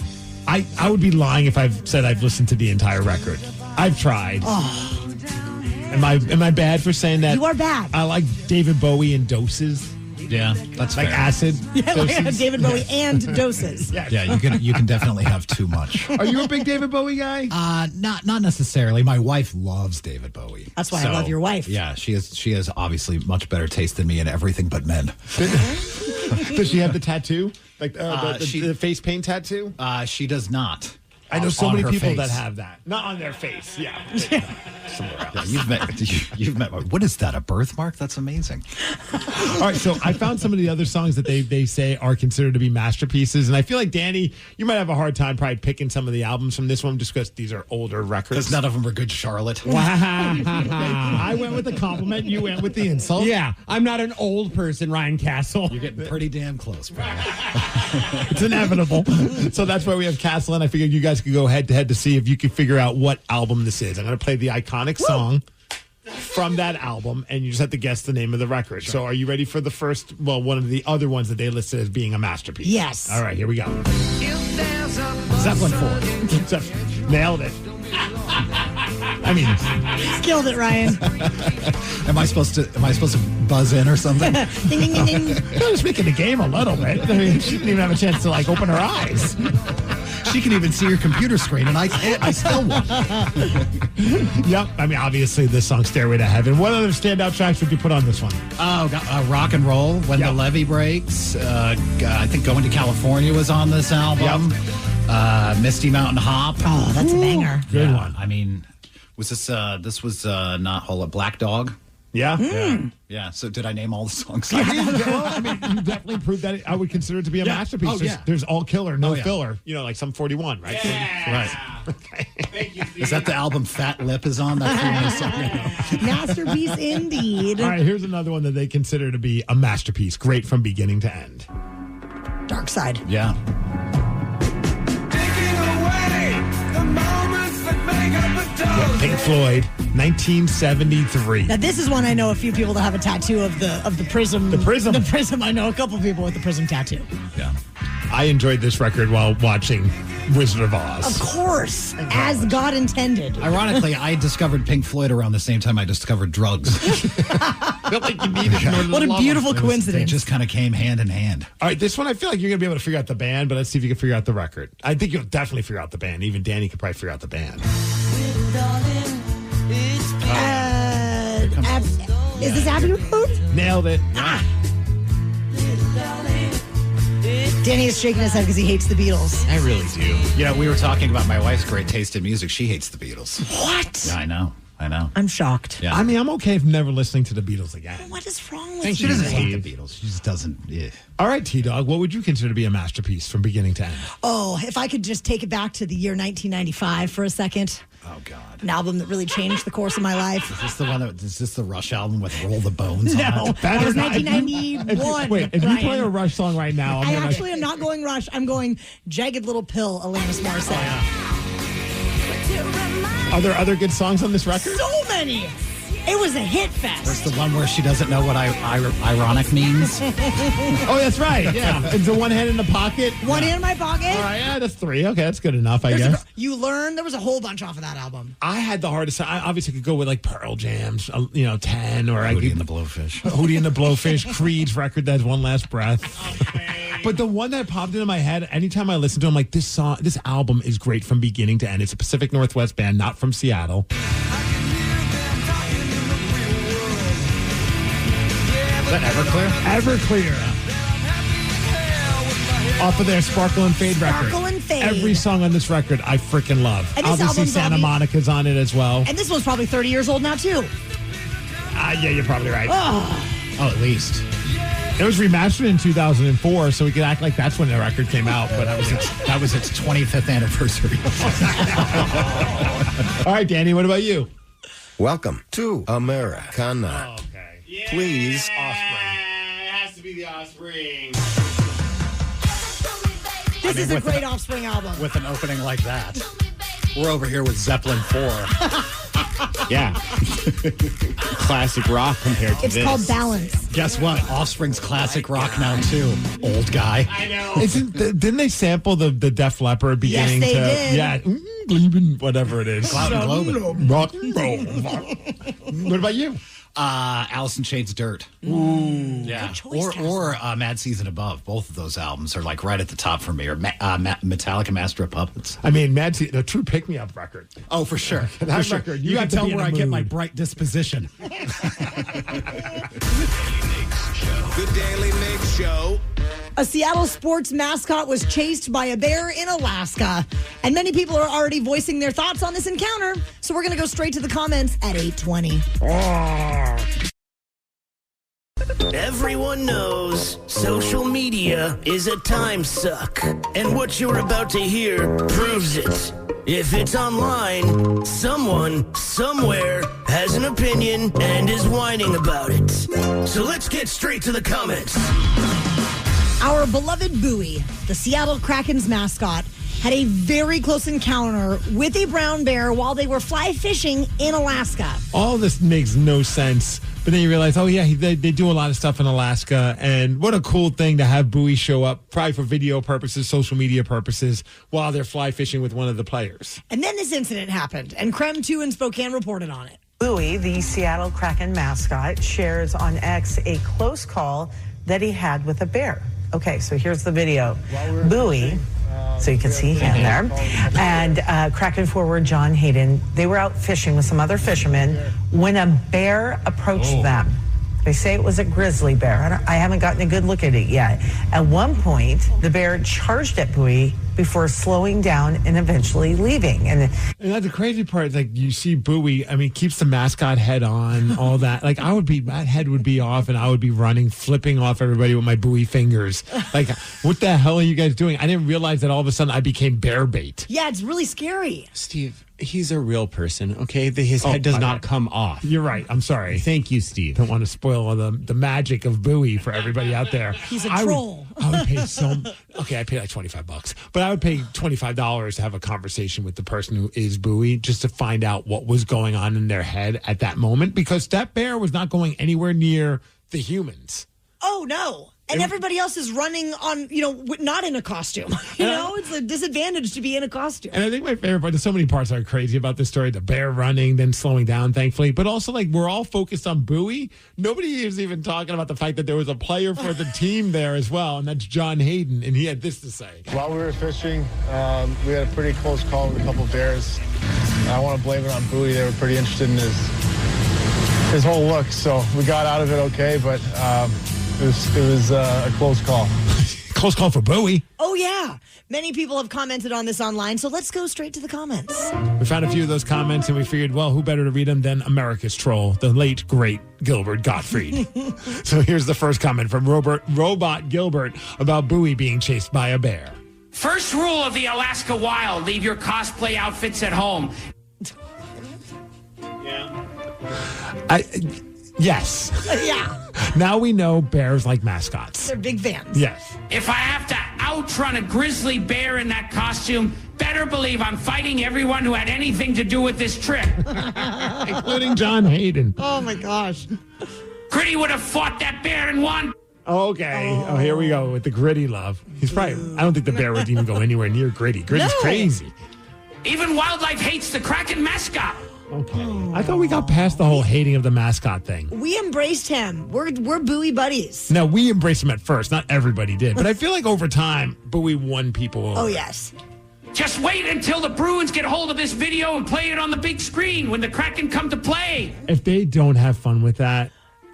I would be lying if I've said I've listened to the entire record. I've tried. Oh. Am I bad for saying that? You are bad. I like David Bowie in doses. Yeah, that's like fair. acid. Yeah, doses. like David Bowie and doses. Yeah, you can definitely have too much. Are you a big David Bowie guy? Not necessarily. My wife loves David Bowie. That's why I love your wife. Yeah, she has obviously much better taste than me in everything but men. Does she have the tattoo? Like the face paint tattoo? She does not. I know so on many her people face. that have that. Not on their face. Yeah. Somewhere else. Yeah, you've met. What is that? A birthmark? That's amazing. All right, so I found some of the other songs that they say are considered to be masterpieces, and I feel like Danny, you might have a hard time probably picking some of the albums from this one just because these are older records. Because none of them are good, Charlotte. Wow. I went with the compliment. You went with the insult. Yeah, I'm not an old person, Ryan Castle. You're getting pretty damn close, bro. It's inevitable. So that's why we have Castle, and I figured you guys could go head to head to see if you can figure out what album this is. I'm going to play the iconic song from that album, and you just have to guess the name of the record. Sure. So are you ready for the first, one of the other ones that they listed as being a masterpiece? Yes. All right, here we go. Zeppelin 4. Nailed it. I mean, killed it, Ryan. Am I supposed to buzz in or something? Ding, ding, ding, ding. just making the game a little bit. I mean, she didn't even have a chance to open her eyes. She can even see your computer screen, and I can't. I still won't. Yep. I mean, obviously, this song, Stairway to Heaven. What other standout tracks would you put on this one? Oh, rock and roll, When the Levee Breaks. I think Going to California was on this album. Yep. Misty Mountain Hop. Oh, that's a banger. Good one. I mean, was this was not Black Dog? Yeah. Yeah. So did I name all the songs? I mean, you definitely proved that I would consider it to be a masterpiece. Oh, There's all killer, no filler. Like some 41, right? Right. Thank you. Is that the album Fat Lip is on? That's the only song I know. Masterpiece indeed. All right, here's another one that they consider to be a masterpiece. Great from beginning to end. Dark Side. Yeah. Pink Floyd, 1973. Now this is one I know a few people that have a tattoo of the prism. The prism. The prism. I know a couple people with the prism tattoo. Yeah. I enjoyed this record while watching Wizard of Oz. Of course, as God intended. Ironically, I discovered Pink Floyd around the same time I discovered drugs. Felt like you needed in order to What a love beautiful them. coincidence. They just kind of came hand in hand. All right, this one I feel like you're going to be able to figure out the band, but let's see if you can figure out the record. I think you'll definitely figure out the band. Even Danny could probably figure out the band. Is this Abbey Road? Nailed it. Danny is shaking his head because he hates the Beatles. I really do. We were talking about my wife's great taste in music. She hates the Beatles. What? Yeah, I know. I'm shocked. Yeah. I mean, I'm okay if never listening to the Beatles again. What is wrong with I think you? she doesn't hate the Beatles. She just doesn't. Yeah. All right, T-Dog, what would you consider to be a masterpiece from beginning to end? Oh, if I could just take it back to the year 1995 for a second. Oh, God. An album that really changed the course of my life. Is this the Rush album with Roll the Bones on No, it? that was 1991. If you play a Rush song right now, I actually am not going Rush. I'm going Jagged Little Pill, Alanis Morissette. Are there other good songs on this record? So many. It was a hit fest. That's the one where she doesn't know what ironic means. Oh, that's right. Yeah. It's the one hand in the pocket. One hand in my pocket. All right, yeah, that's 3. Okay, that's good enough, I guess. You learn. There was a whole bunch off of that album. I had the hardest. I obviously could go with Pearl Jam's, 10, or Hootie and the Blowfish. Hootie and the Blowfish, Creed's record, That's One Last Breath. But the one that popped into my head, anytime I listen to it, I'm like, this album is great from beginning to end. It's a Pacific Northwest band, not from Seattle. Is that Everclear. Off of their Sparkle and Fade record. Sparkle and Fade. Every song on this record I freaking love. And this Obviously, album's Santa Monica's on it as well. And this one's probably 30 years old now, too. Yeah, you're probably right. Oh, at least. It was remastered in 2004, so we could act like that's when the record came out. But that was its 25th anniversary. All right, Danny, what about you? Welcome to Americana. Okay. Please. Offspring. It has to be the Offspring. this is a great Offspring album. With an opening like that. We're over here with Zeppelin 4. Yeah. Classic rock compared to It's this. called Balance. Guess what? Offspring's classic rock now, too. Old guy. I know. Didn't they sample the Def Leppard beginning Yes, they to... did. Yeah. Whatever it is. Cloud and Globin. Rock and roll. What about you? Alice in Chains' Dirt. Ooh. Yeah. choice, Or Mad Season Above. Both of those albums are right at the top for me. Or Metallica Master of Puppets. I mean, the true pick-me-up record. Oh, for sure. That record. You got can tell to be in where a I get my mood. bright disposition. The Daily Migs Show. A Seattle sports mascot was chased by a bear in Alaska. And many people are already voicing their thoughts on this encounter. So we're going to go straight to the comments at 8:20. Everyone knows social media is a time suck. And what you're about to hear proves it. If it's online, someone, somewhere, has an opinion and is whining about it. So let's get straight to the comments. Our beloved Bowie, the Seattle Kraken's mascot, had a very close encounter with a brown bear while they were fly fishing in Alaska. All this makes no sense. But then you realize, oh, yeah, they do a lot of stuff in Alaska. And what a cool thing to have Bowie show up, probably for video purposes, social media purposes, while they're fly fishing with one of the players. And then this incident happened, and Krem 2 in Spokane reported on it. Bowie, the Seattle Kraken mascot, shares on X a close call that he had with a bear. Okay, so here's the video. Bowie, so you can see him there, and Kraken forward John Hayden, they were out fishing with some other fishermen when a bear approached them. They say it was a grizzly bear. I haven't gotten a good look at it yet. At one point, the bear charged at Bowie before slowing down and eventually leaving. And that's the crazy part. Like, you see Bowie, I mean, keeps the mascot head on, all that. Like, my head would be off, and I would be running, flipping off everybody with my Bowie fingers. Like, what the hell are you guys doing? I didn't realize that all of a sudden I became bear bait. Yeah, it's really scary. Steve, he's a real person, okay? His head does not come off. You're right. I'm sorry. Thank you, Steve. Don't want to spoil all the magic of Bowie for everybody out there. He's a troll. I would pay I paid like $25, but I would pay $25 to have a conversation with the person who is Bowie, just to find out what was going on in their head at that moment, because that bear was not going anywhere near the humans. Oh, no. And everybody else is running on, not in a costume. It's a disadvantage to be in a costume. And I think my favorite part, there's so many parts that are crazy about this story. The bear running, then slowing down, thankfully. But also, like, we're all focused on Bowie. Nobody is even talking about the fact that there was a player for the team there as well, and that's John Hayden, and he had this to say. While we were fishing, we had a pretty close call with a couple bears. I want to blame it on Bowie. They were pretty interested in his whole look. So we got out of it okay, but it was a close call. Close call for Bowie. Oh, yeah. Many people have commented on this online, so let's go straight to the comments. We found a few of those comments, and we figured, well, who better to read them than America's troll, the late, great Gilbert Gottfried. So here's the first comment from Robot Gilbert about Bowie being chased by a bear. First rule of the Alaska Wild, leave your cosplay outfits at home. Yes. Yeah. Now we know bears like mascots. They're big fans. Yes. If I have to outrun a grizzly bear in that costume, better believe I'm fighting everyone who had anything to do with this trip. Including John Hayden. Oh, my gosh. Gritty would have fought that bear and won. Okay. Oh, here we go with the Gritty love. He's probably, I don't think the bear would even go anywhere near Gritty. Gritty's crazy. Even wildlife hates the Kraken mascot. Okay. I thought we got past the whole hating of the mascot thing. We embraced him. We're Bowie buddies. No, we embraced him at first. Not everybody did. But I feel like over time, Bowie won people over. Oh, yes. Just wait until the Bruins get a hold of this video and play it on the big screen when the Kraken come to play. If they don't have fun with that,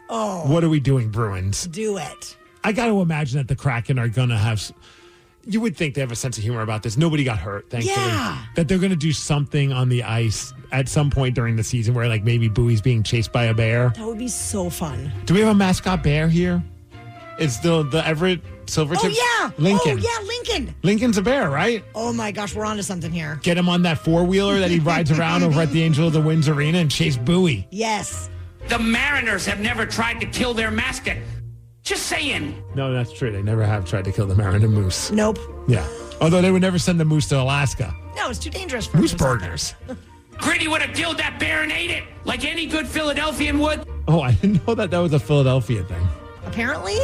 what are we doing, Bruins? Do it. I got to imagine that the Kraken are going to have... You would think they have a sense of humor about this. Nobody got hurt, thankfully. Yeah. That they're going to do something on the ice at some point during the season where, like, maybe Bowie's being chased by a bear. That would be so fun. Do we have a mascot bear here? It's the Everett Silvertip? Oh, yeah. Lincoln. Oh, yeah, Lincoln. Lincoln's a bear, right? Oh, my gosh, we're onto something here. Get him on that four-wheeler that he rides around over at the Angel of the Winds Arena and chase Bowie. Yes. The Mariners have never tried to kill their mascot. Just saying. No, that's true. They never have tried to kill the Mariner moose. Nope. Yeah. Although they would never send the moose to Alaska. No, it's too dangerous for moose burgers. Gritty would have killed that bear and ate it, like any good Philadelphian would. Oh, I didn't know that was a Philadelphia thing. Apparently.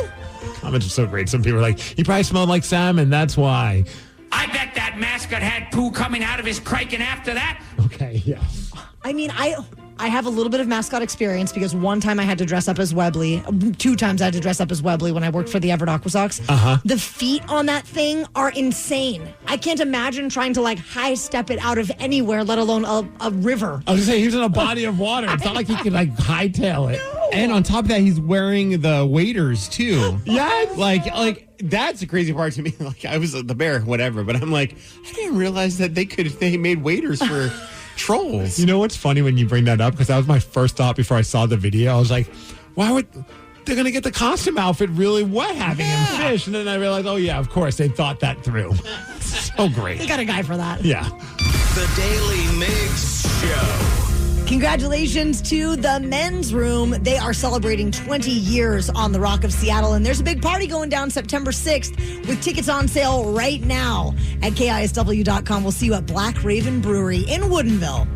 Comments are so great. Some people are like, he probably smelled like salmon. That's why. I bet that mascot had poo coming out of his kraken after that. Okay, yeah. I mean, I have a little bit of mascot experience because one time I had to dress up as Webley. 2 times I had to dress up as Webley when I worked for the Everett Aqua Sox. Uh-huh. The feet on that thing are insane. I can't imagine trying to, like, high step it out of anywhere, let alone a river. I was going to say, he was in a body of water. It's not like he could, like, hightail it. No. And on top of that, he's wearing the waders too. Yes. Like that's the crazy part to me. Like I was the bear, whatever, but I'm like, I didn't realize that they made waders for trolls. You know what's funny when you bring that up? Because that was my first thought before I saw the video. I was like, why would they're going to get the costume outfit really wet having him fish? And then I realized, oh yeah, of course they thought that through. So great. They got a guy for that. Yeah. The Daly Migs Show. Congratulations to the Men's Room. They are celebrating 20 years on the Rock of Seattle, and there's a big party going down September 6th with tickets on sale right now at KISW.com. We'll see you at Black Raven Brewery in Woodinville.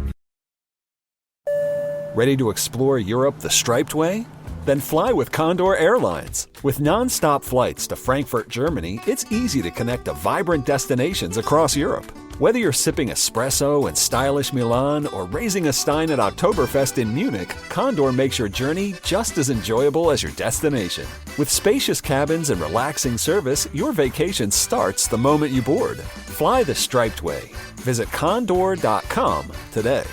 Ready to explore Europe the striped way? Then fly with Condor Airlines. With non-stop flights to Frankfurt, Germany, it's easy to connect to vibrant destinations across Europe. Whether you're sipping espresso in stylish Milan or raising a stein at Oktoberfest in Munich, Condor makes your journey just as enjoyable as your destination. With spacious cabins and relaxing service, your vacation starts the moment you board. Fly the striped way. Visit condor.com today.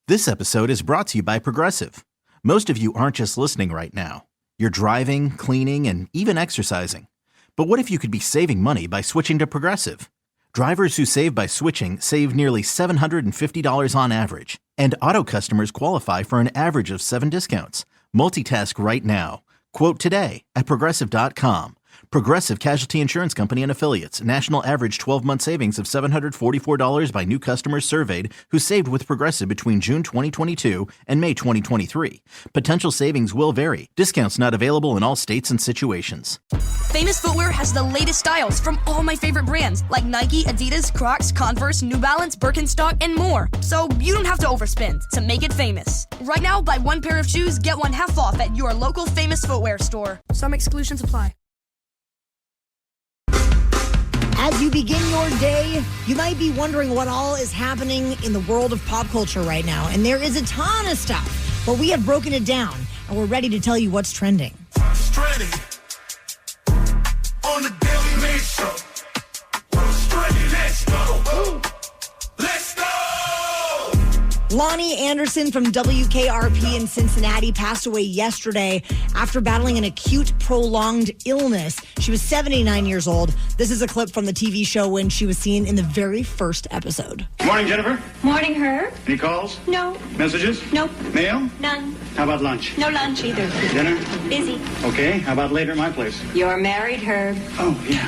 This episode is brought to you by Progressive. Most of you aren't just listening right now. You're driving, cleaning, and even exercising. But what if you could be saving money by switching to Progressive? Drivers who save by switching save nearly $750 on average. And auto customers qualify for an average of 7 discounts. Multitask right now. Quote today at Progressive.com. Progressive Casualty Insurance Company and Affiliates. National average 12-month savings of $744 by new customers surveyed who saved with Progressive between June 2022 and May 2023. Potential savings will vary. Discounts not available in all states and situations. Famous Footwear has the latest styles from all my favorite brands like Nike, Adidas, Crocs, Converse, New Balance, Birkenstock, and more. So you don't have to overspend to make it famous. Right now, buy one pair of shoes, get one half off at your local Famous Footwear store. Some exclusions apply. As you begin your day, you might be wondering what all is happening in the world of pop culture right now. And there is a ton of stuff, but we have broken it down and we're ready to tell you what's trending. What's trending on the Daily Migs Show? What's trending? Let's go. Let's go. Lonnie Anderson from WKRP in Cincinnati passed away yesterday after battling an acute, prolonged illness. She was 79 years old. This is a clip from the TV show when she was seen in the very first episode. Morning, Jennifer. Morning, Herb. Any calls? No. Messages? Nope. Mail? None. How about lunch? No lunch either. Dinner? Busy. Okay. How about later at my place? You're married, Herb. Oh, yeah.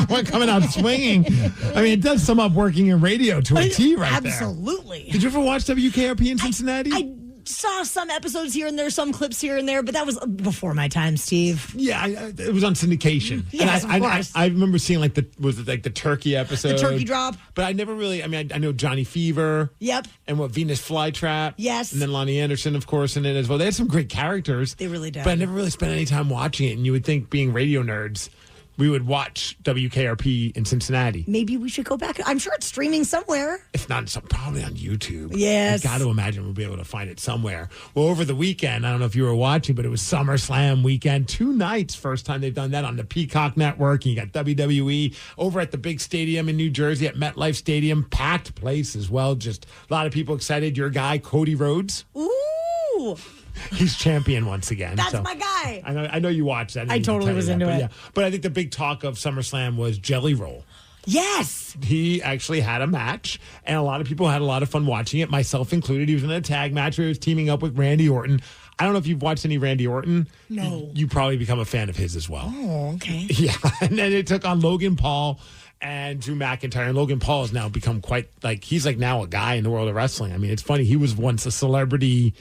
We're coming out swinging. I mean, it does sum up working in radio to a T right there. Absolutely. Did you ever watch WKRP in Cincinnati? I saw some episodes here and there, some clips here and there, but that was before my time, Steve. Yeah, it was on syndication. Yes, and of course. I remember seeing the turkey episode. The turkey drop. But I never really, I know Johnny Fever. Yep. And Venus Flytrap. Yes. And then Lonnie Anderson, of course, in it as well. They had some great characters. They really did. But I never really spent any time watching it. And you would think, being radio nerds, we would watch WKRP in Cincinnati. Maybe we should go back. I'm sure it's streaming somewhere. If not, probably on YouTube. Yes. I got to imagine we'll be able to find it somewhere. Well, over the weekend, I don't know if you were watching, but it was SummerSlam weekend. 2 nights, first time they've done that on the Peacock Network. And you got WWE over at the big stadium in New Jersey at MetLife Stadium. Packed place as well. Just a lot of people excited. Your guy, Cody Rhodes. Ooh. He's champion once again. That's my guy. I know you watched that. I totally was into it. Yeah. But I think the big talk of SummerSlam was Jelly Roll. Yes. He actually had a match, and a lot of people had a lot of fun watching it, myself included. He was in a tag match where he was teaming up with Randy Orton. I don't know if you've watched any Randy Orton. No. You probably become a fan of his as well. Oh, okay. Yeah. And then it took on Logan Paul and Drew McIntyre. And Logan Paul has now become quite, he's now a guy in the world of wrestling. I mean, it's funny. He was once a celebrity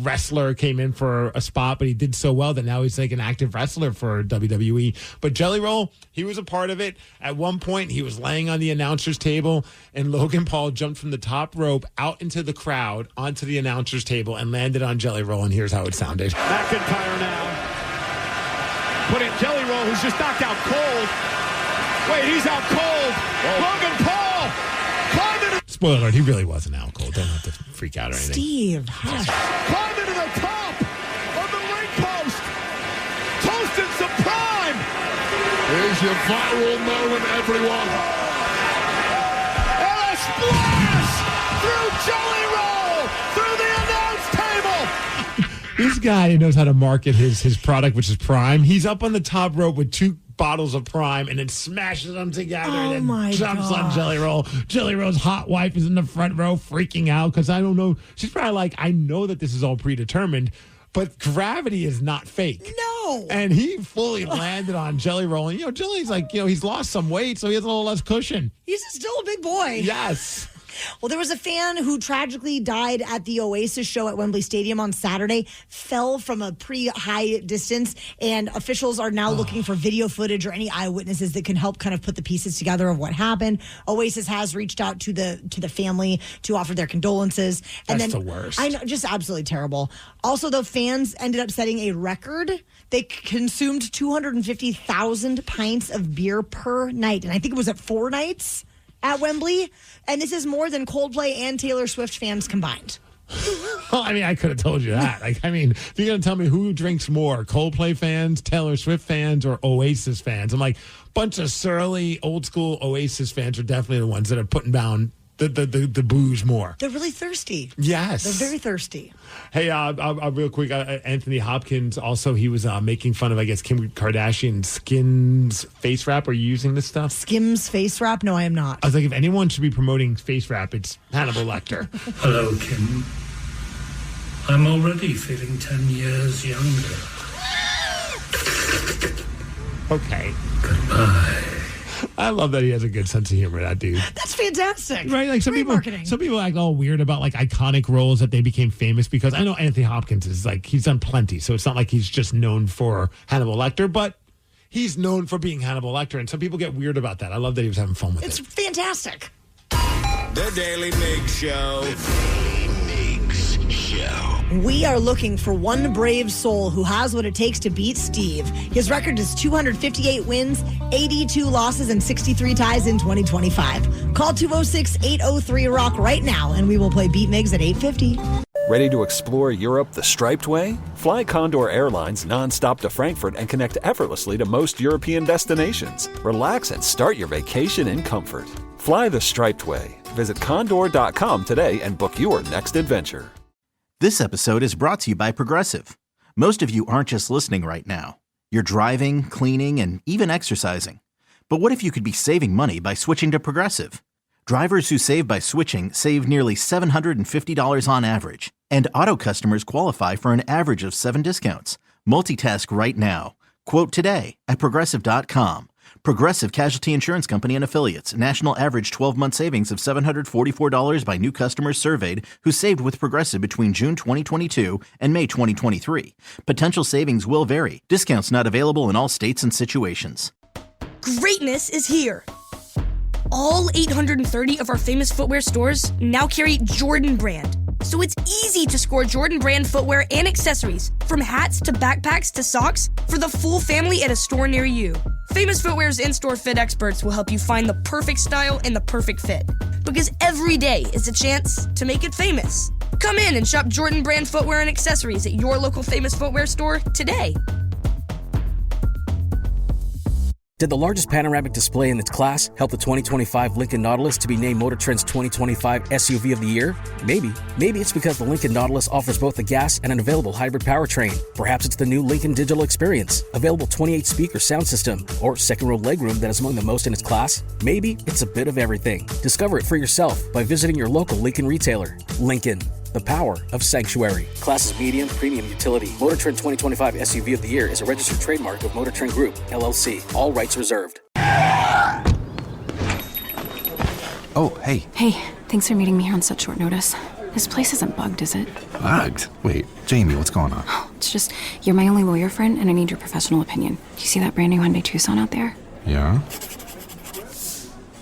wrestler, came in for a spot, but he did so well that now he's an active wrestler for WWE. But Jelly Roll, he was a part of it. At one point, he was laying on the announcer's table, and Logan Paul jumped from the top rope out into the crowd onto the announcer's table and landed on Jelly Roll, and here's how it sounded. McIntyre now. Put in Jelly Roll, who's just knocked out cold. Wait, he's out cold. Whoa. Logan Paul climbed into... Spoiler alert, he really wasn't out cold. Don't have to freak out or anything. Steve, hush. Climbed into the top of the ring post. Toasted some prime. Here's your viral moment, everyone. And a splash through Jelly Roll, through the announce This guy knows how to market his product, which is Prime. He's up on the top rope with 2 bottles of Prime and then smashes them together and then jumps on Jelly Roll. Jelly Roll's hot wife is in the front row freaking out because I don't know. She's probably like, I know that this is all predetermined, but gravity is not fake. No. And he fully landed on Jelly Roll. And, Jelly's like, he's lost some weight, so he has a little less cushion. He's still a big boy. Yes. Well, there was a fan who tragically died at the Oasis show at Wembley Stadium on Saturday, fell from a pretty high distance, and officials are now looking for video footage or any eyewitnesses that can help kind of put the pieces together of what happened. Oasis has reached out to the family to offer their condolences. And That's then, the worst. I know, just absolutely terrible. Also, the fans ended up setting a record. They consumed 250,000 pints of beer per night, and I think it was at 4 nights at Wembley, and this is more than Coldplay and Taylor Swift fans combined. Well, I could have told you that. If you're going to tell me who drinks more, Coldplay fans, Taylor Swift fans, or Oasis fans, I'm like, bunch of surly, old school Oasis fans are definitely the ones that are putting down the booze more. They're really thirsty. Yes. They're very thirsty. Hey, real quick, Anthony Hopkins, also, he was making fun of, I guess, Kim Kardashian's Skims face wrap. Are you using this stuff? Skims face wrap? No, I am not. I was like, if anyone should be promoting face wrap, it's Hannibal Lecter. Hello, Kim. I'm already feeling 10 years younger. Okay. Goodbye. I love that he has a good sense of humor, that dude. That's fantastic. Right? Like some Great people, marketing. some people act all weird about like iconic roles that they became famous because I know Anthony Hopkins is like, he's done plenty. So it's not like he's just known for Hannibal Lecter, but he's known for being Hannibal Lecter. And some people get weird about that. I love that he was having fun with It's it. fantastic. The Daily Migs Show. The Daily Migs Show. We are looking for one brave soul who has what it takes to beat Steve. His record is 258 wins, 82 losses, and 63 ties in 2025. Call 206-803-ROCK right now, and we will play Beat Migs at 850. Ready to explore Europe the striped way? Fly Condor Airlines nonstop to Frankfurt and connect effortlessly to most European destinations. Relax and start your vacation in comfort. Fly the striped way. Visit condor.com today and book your next adventure. This episode is brought to you by Progressive. Most of you aren't just listening right now. You're driving, cleaning, and even exercising. But what if you could be saving money by switching to Progressive? Drivers who save by switching save nearly $750 on average. And auto customers qualify for an average of 7 discounts. Multitask right now. Quote today at Progressive.com. Progressive Casualty Insurance Company and Affiliates. National average 12-month savings of $744 by new customers surveyed who saved with Progressive between June 2022 and May 2023. Potential savings will vary. Discounts not available in all states and situations. Greatness is here. All 830 of our famous footwear stores now carry Jordan Brand. So it's easy to score Jordan Brand footwear and accessories, from hats to backpacks to socks, for the full family at a store near you. Famous Footwear's in-store fit experts will help you find the perfect style and the perfect fit. Because every day is a chance to make it famous. Come in and shop Jordan Brand footwear and accessories at your local Famous Footwear store today. Did the largest panoramic display in its class help the 2025 Lincoln Nautilus to be named Motor Trend's 2025 SUV of the Year? Maybe. Maybe it's because the Lincoln Nautilus offers both a gas and an available hybrid powertrain. Perhaps it's the new Lincoln Digital Experience, available 28-speaker sound system, or second-row legroom that is among the most in its class. Maybe it's a bit of everything. Discover it for yourself by visiting your local Lincoln retailer. Lincoln. The power of sanctuary. Class is medium, premium utility. Motor Trend 2025 SUV of the Year is a registered trademark of Motor Trend Group, LLC. All rights reserved. Oh, hey. Hey, thanks for meeting me here on such short notice. This place isn't bugged, is it? Bugged? Wait, Jamie, what's going on? It's just, you're my only lawyer friend, and I need your professional opinion. Do you see that brand new Hyundai Tucson out there? Yeah?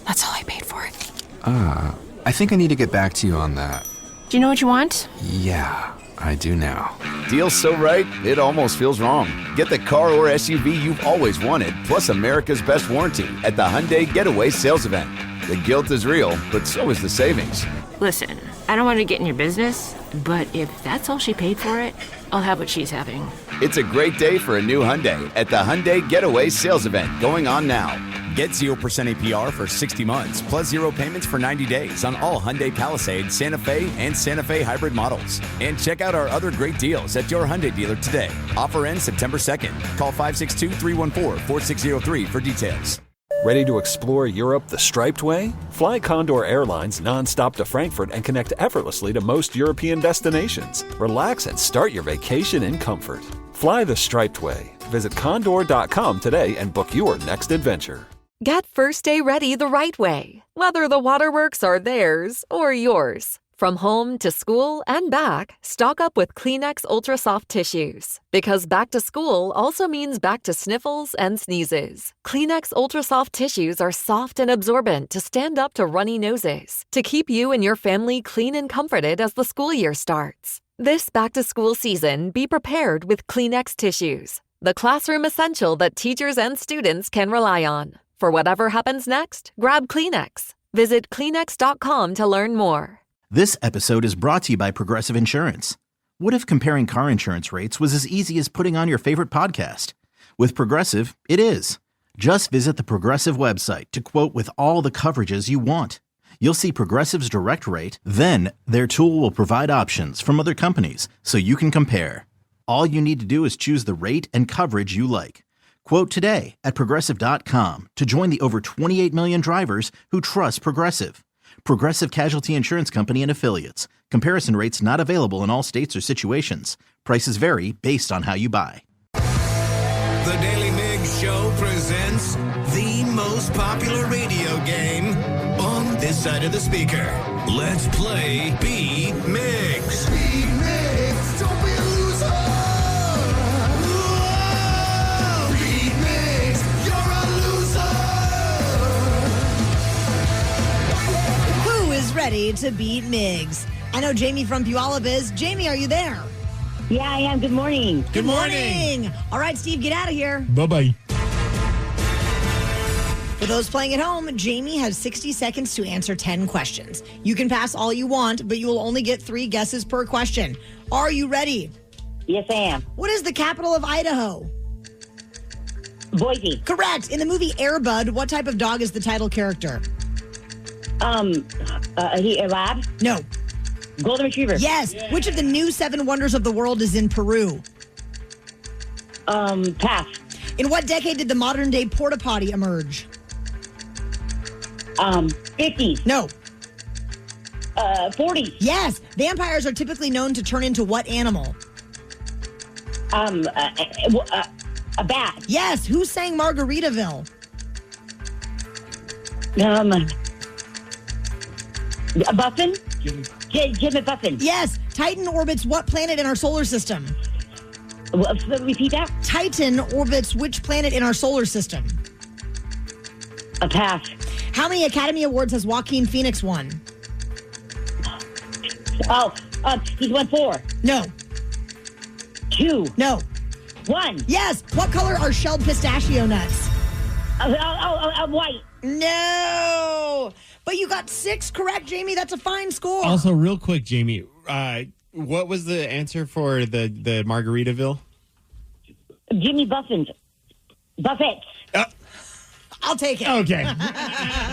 That's all I paid for it. I think I need to get back to you on that. Do you know what you want? Yeah, I do now. Deal's so right, it almost feels wrong. Get the car or SUV you've always wanted, plus America's best warranty at the Hyundai Getaway Sales Event. The guilt is real, but so is the savings. Listen, I don't want to get in your business, but if that's all she paid for it, I'll have what she's having. It's a great day for a new Hyundai at the Hyundai Getaway Sales Event going on now. Get 0% APR for 60 months, plus 0 payments for 90 days on all Hyundai Palisade, Santa Fe, and Santa Fe hybrid models. And check out our other great deals at your Hyundai dealer today. Offer ends September 2nd. Call 562-314-4603 for details. Ready to explore Europe the striped way? Fly Condor Airlines nonstop to Frankfurt and connect effortlessly to most European destinations. Relax and start your vacation in comfort. Fly the striped way. Visit condor.com today and book your next adventure. Get first day ready the right way, whether the waterworks are theirs or yours. From home to school and back, stock up with Kleenex Ultra Soft Tissues. Because back to school also means back to sniffles and sneezes. Kleenex Ultra Soft Tissues are soft and absorbent to stand up to runny noses, to keep you and your family clean and comforted as the school year starts. This back to school season, be prepared with Kleenex Tissues, the classroom essential that teachers and students can rely on. For whatever happens next, grab Kleenex. Visit Kleenex.com to learn more. This episode is brought to you by Progressive Insurance. What if comparing car insurance rates was as easy as putting on your favorite podcast? With Progressive, it is. Just visit the Progressive website to quote with all the coverages you want. You'll see Progressive's direct rate, then their tool will provide options from other companies so you can compare. All you need to do is choose the rate and coverage you like. Quote today at Progressive.com to join the over 28 million drivers who trust Progressive. Progressive Casualty Insurance Company and Affiliates. Comparison rates not available in all states or situations. Prices vary based on how you buy. The Daily Migs Show presents the most popular radio game on this side of the speaker. Let's play Beat Migs. Beat Migs, don't be a loser. Whoa! Beat Migs, you're a loser. Who is ready to beat Migs? I know Jamie from Puyallup is. Jamie, are you there? Yeah, I am. Good morning. Good morning. All right, Steve, get out of here. Bye-bye. For those playing at home, Jamie has 60 seconds to answer 10 questions. You can pass all you want, but you will only get 3 guesses per question. Are you ready? Yes, I am. What is the capital of Idaho? Boise. Correct. In the movie Air Bud, what type of dog is the title character? A lab? No. Golden Retriever. Yes. Yeah. Which of the new 7 wonders of the world is in Peru? Pass. In what decade did the modern day porta potty emerge? 50s. No. 40s. Yes. Vampires are typically known to turn into what animal? A bat. Yes. Who sang Margaritaville? Buffin? Jimmy Buffin. Yes. Titan orbits what planet in our solar system? Repeat that? Titan orbits which planet in our solar system? A pass. How many Academy Awards has Joaquin Phoenix won? He's won 4. No. 2. No. 1. Yes. What color are shelled pistachio nuts? White. No. But you got 6 correct, Jamie. That's a fine score. Also, real quick, Jamie, what was the answer for the Margaritaville? Jimmy Buffett. I'll take it. Okay.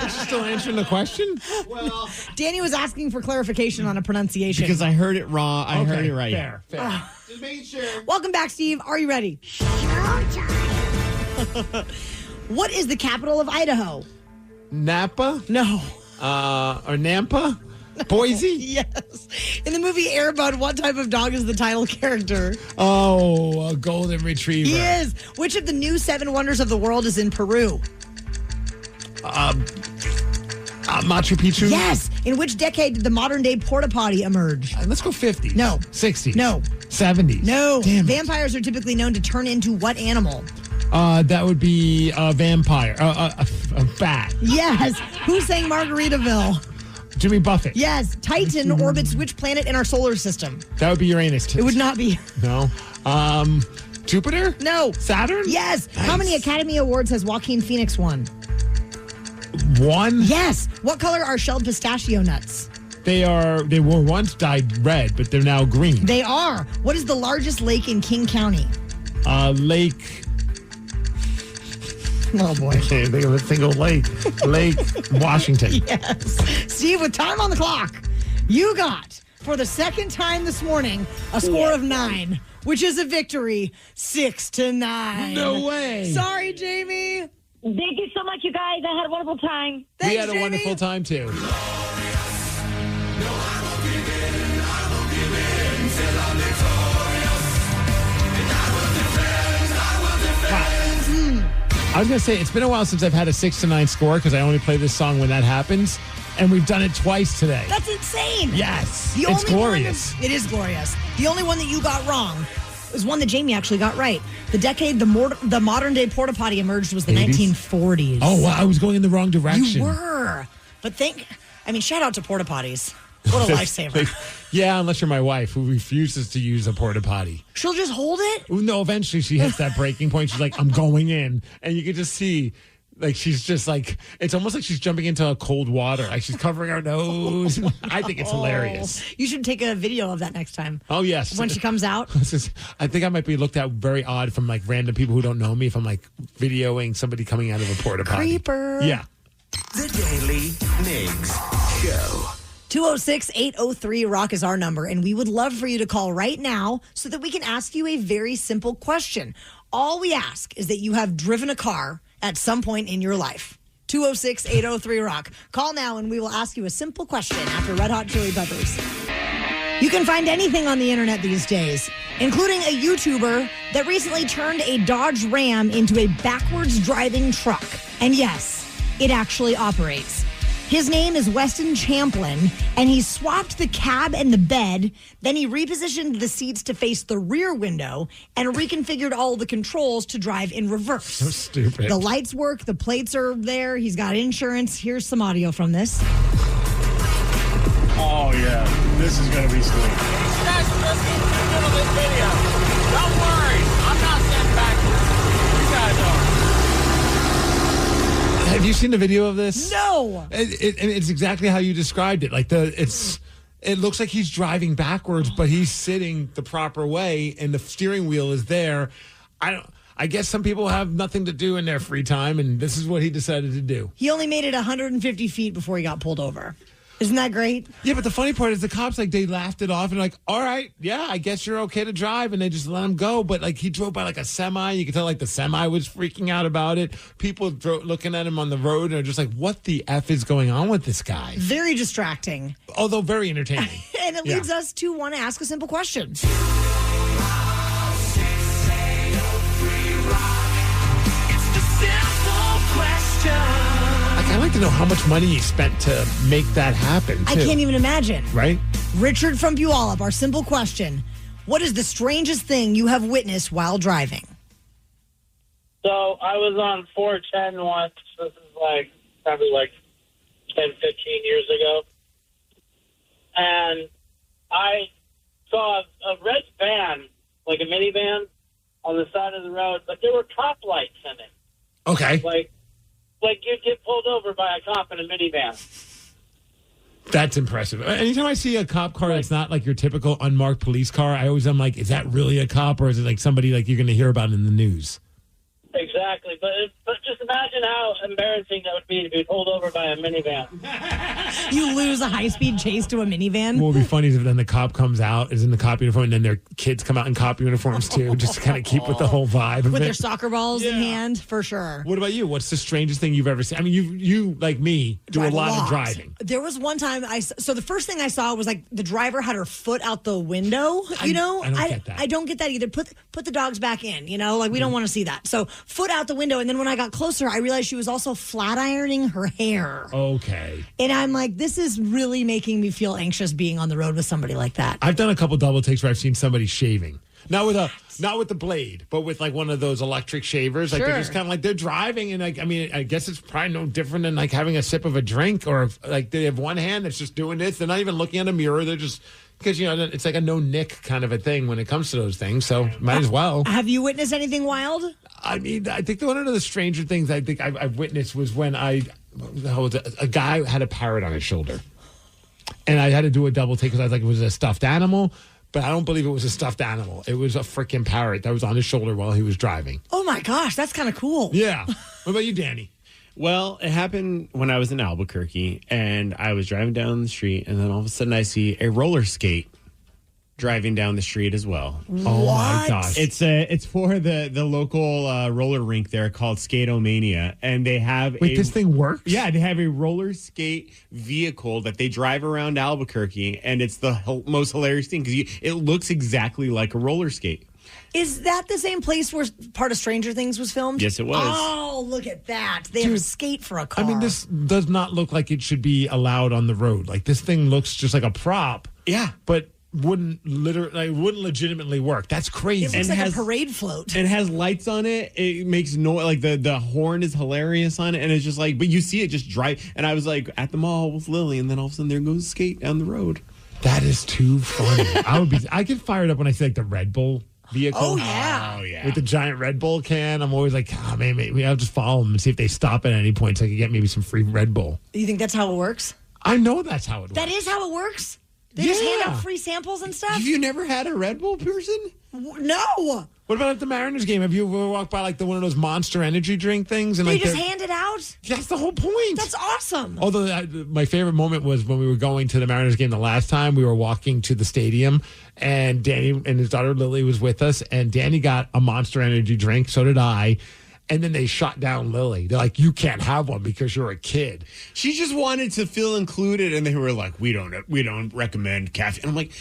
Still answering the question? Well, Danny was asking for clarification on a pronunciation. Because I heard it wrong. I heard it right. Fair. Just making sure. Welcome back, Steve. Are you ready? What is the capital of Idaho? Napa? No. Or Nampa? Boise? Yes. In the movie Air Bud, what type of dog is the title character? Oh, a golden retriever. He is. Which of the new 7 wonders of the world is in Peru? Machu Picchu? Yes. In which decade did the modern day porta potty emerge? Let's go 50s. No. 60s. No. 70s. No. Damn it. Vampires are typically known to turn into what animal? That would be a vampire. A bat. Yes. Who sang Margaritaville? Jimmy Buffett. Yes. Titan orbits which planet in our solar system? That would be Uranus. It would not be. No. Jupiter? No. Saturn? Yes. Nice. How many Academy Awards has Joaquin Phoenix won? 1? Yes. What color are shelled pistachio nuts? They were once dyed red, but they're now green. They are. What is the largest lake in King County? Lake. Oh, boy. I can't think of a single lake. Lake Washington. Yes. Steve, with time on the clock, you got, for the second time this morning, a score of 9, which is a victory, 6-9. No way. Sorry, Jamie. Thank you so much, you guys. I had a wonderful time. We had a wonderful time, too. I was going to say, it's been a while since I've had a 6-9 score because I only play this song when that happens. And we've done it twice today. That's insane. Yes. The It's only glorious. It is glorious. The only one that you got wrong was one that Jamie actually got right. The decade the modern day porta potty emerged was the 80s? 1940s. Oh, wow. I was going in the wrong direction. You were. But shout out to porta potties. What a lifesaver. Yeah, unless you're my wife who refuses to use a porta potty. She'll just hold it? No, eventually she hits that breaking point. She's like, I'm going in. And you can just see, like, she's just like, it's almost like she's jumping into cold water. Like she's covering her nose. I think it's hilarious. You should take a video of that next time. Oh, yes. When she comes out. I think I might be looked at very odd from like random people who don't know me if I'm like videoing somebody coming out of a porta potty. Creeper. Yeah. The Daily Migs Show. 206-803-ROCK is our number, and we would love for you to call right now so that we can ask you a very simple question. All we ask is that you have driven a car at some point in your life. 206-803-ROCK. Call now, and we will ask you a simple question after Red Hot Chili Peppers. You can find anything on the internet these days, including a YouTuber that recently turned a Dodge Ram into a backwards driving truck. And yes, it actually operates. His name is Weston Champlin, and he swapped the cab and the bed. Then he repositioned the seats to face the rear window and reconfigured all the controls to drive in reverse. So stupid. The lights work. The plates are there. He's got insurance. Here's some audio from this. Oh, yeah. This is going to be sweet. You guys are listening to the middle of this video. Don't worry. I'm not sitting back here. You guys are. Have you seen the video of this? No. It's exactly how you described it. Like it looks like he's driving backwards, but he's sitting the proper way, and the steering wheel is there. I guess some people have nothing to do in their free time, and this is what he decided to do. He only made it 150 feet before he got pulled over. Isn't that great? Yeah, but the funny part is the cops, like, they laughed it off and like, all right, yeah, I guess you're okay to drive, and they just let him go. But like, he drove by like a semi. You could tell like the semi was freaking out about it. People looking at him on the road and are just like, what the F is going on with this guy? Very distracting. Although very entertaining. And it leads us to want to ask a simple question. I'd like to know how much money he spent to make that happen, too. I can't even imagine. Right? Richard from Puyallup, our simple question. What is the strangest thing you have witnessed while driving? So I was on 410 once. This is probably 10, 15 years ago. And I saw a red van, like a minivan, on the side of the road, but there were cop lights in it. Okay. Like you'd get pulled over by a cop in a minivan. That's impressive. Anytime I see a cop car that's not like your typical unmarked police car, I'm like, is that really a cop, or is it like somebody like you're going to hear about in the news? Exactly. But just imagine how embarrassing that would be to be pulled over by a minivan. You lose a high-speed chase to a minivan? What would be funny is if then the cop comes out, is in the cop uniform, and then their kids come out in cop uniforms too, just to kind of keep with the whole vibe of With it. their soccer balls in hand, for sure. What about you? What's the strangest thing you've ever seen? I mean, you like me, do Drive a lot of driving. There was one time so the first thing I saw was like the driver had her foot out the window, I don't get that. I don't get that either. Put the dogs back in, like we don't want to see that. So foot out the window, and then when I got closer, I realized she was also flat ironing her hair. Okay. And I'm like, this is really making me feel anxious being on the road with somebody like that. I've done a couple double takes where I've seen somebody shaving. Not with the blade, but with like one of those electric shavers. Like they're just kind of like they're driving, and like I guess it's probably no different than like having a sip of a drink, or like they have one hand that's just doing this. They're not even looking at a mirror. They're just because it's like a no nick kind of a thing when it comes to those things. So might as well. Have you witnessed anything wild? I mean, I think one of the stranger things I think I've witnessed was when a guy had a parrot on his shoulder. And I had to do a double take because I was like, it was a stuffed animal. But I don't believe it was a stuffed animal. It was a freaking parrot that was on his shoulder while he was driving. Oh, my gosh. That's kind of cool. Yeah. What about you, Danny? Well, it happened when I was in Albuquerque, and I was driving down the street, and then all of a sudden I see a roller skate driving down the street as well. Oh, my gosh. It's for the local roller rink there called Skatomania, and they have this thing works? Yeah, they have a roller skate vehicle that they drive around Albuquerque, and it's the most hilarious thing because it looks exactly like a roller skate. Is that the same place where part of Stranger Things was filmed? Yes, it was. Oh, look at that. They have a skate for a car. I mean, this does not look like it should be allowed on the road. Like, this thing looks just like a prop. Yeah. But wouldn't legitimately work. That's crazy. It looks like a parade float. It has lights on it. It makes noise. Like the horn is hilarious on it, and it's just like. But you see it just drive. And I was like at the mall with Lily, and then all of a sudden there goes skate down the road. That is too funny. I get fired up when I see like the Red Bull vehicle. Oh yeah. With the giant Red Bull can. I'm always like, maybe I'll just follow them and see if they stop at any point so I can get maybe some free Red Bull. You think that's how it works? I know that's how it works. That is how it works? They just hand out free samples and stuff? Have you never had a Red Bull person? No. What about at the Mariners game? Have you ever walked by like one of those Monster Energy drink things? And They like just hand it out? That's the whole point. That's awesome. Although my favorite moment was when we were going to the Mariners game the last time. We were walking to the stadium, and Danny and his daughter Lily was with us, and Danny got a Monster Energy drink. So did I. And then they shot down Lily. They're like, you can't have one because you're a kid. She just wanted to feel included, and they were like, we don't recommend caffeine. And I'm like,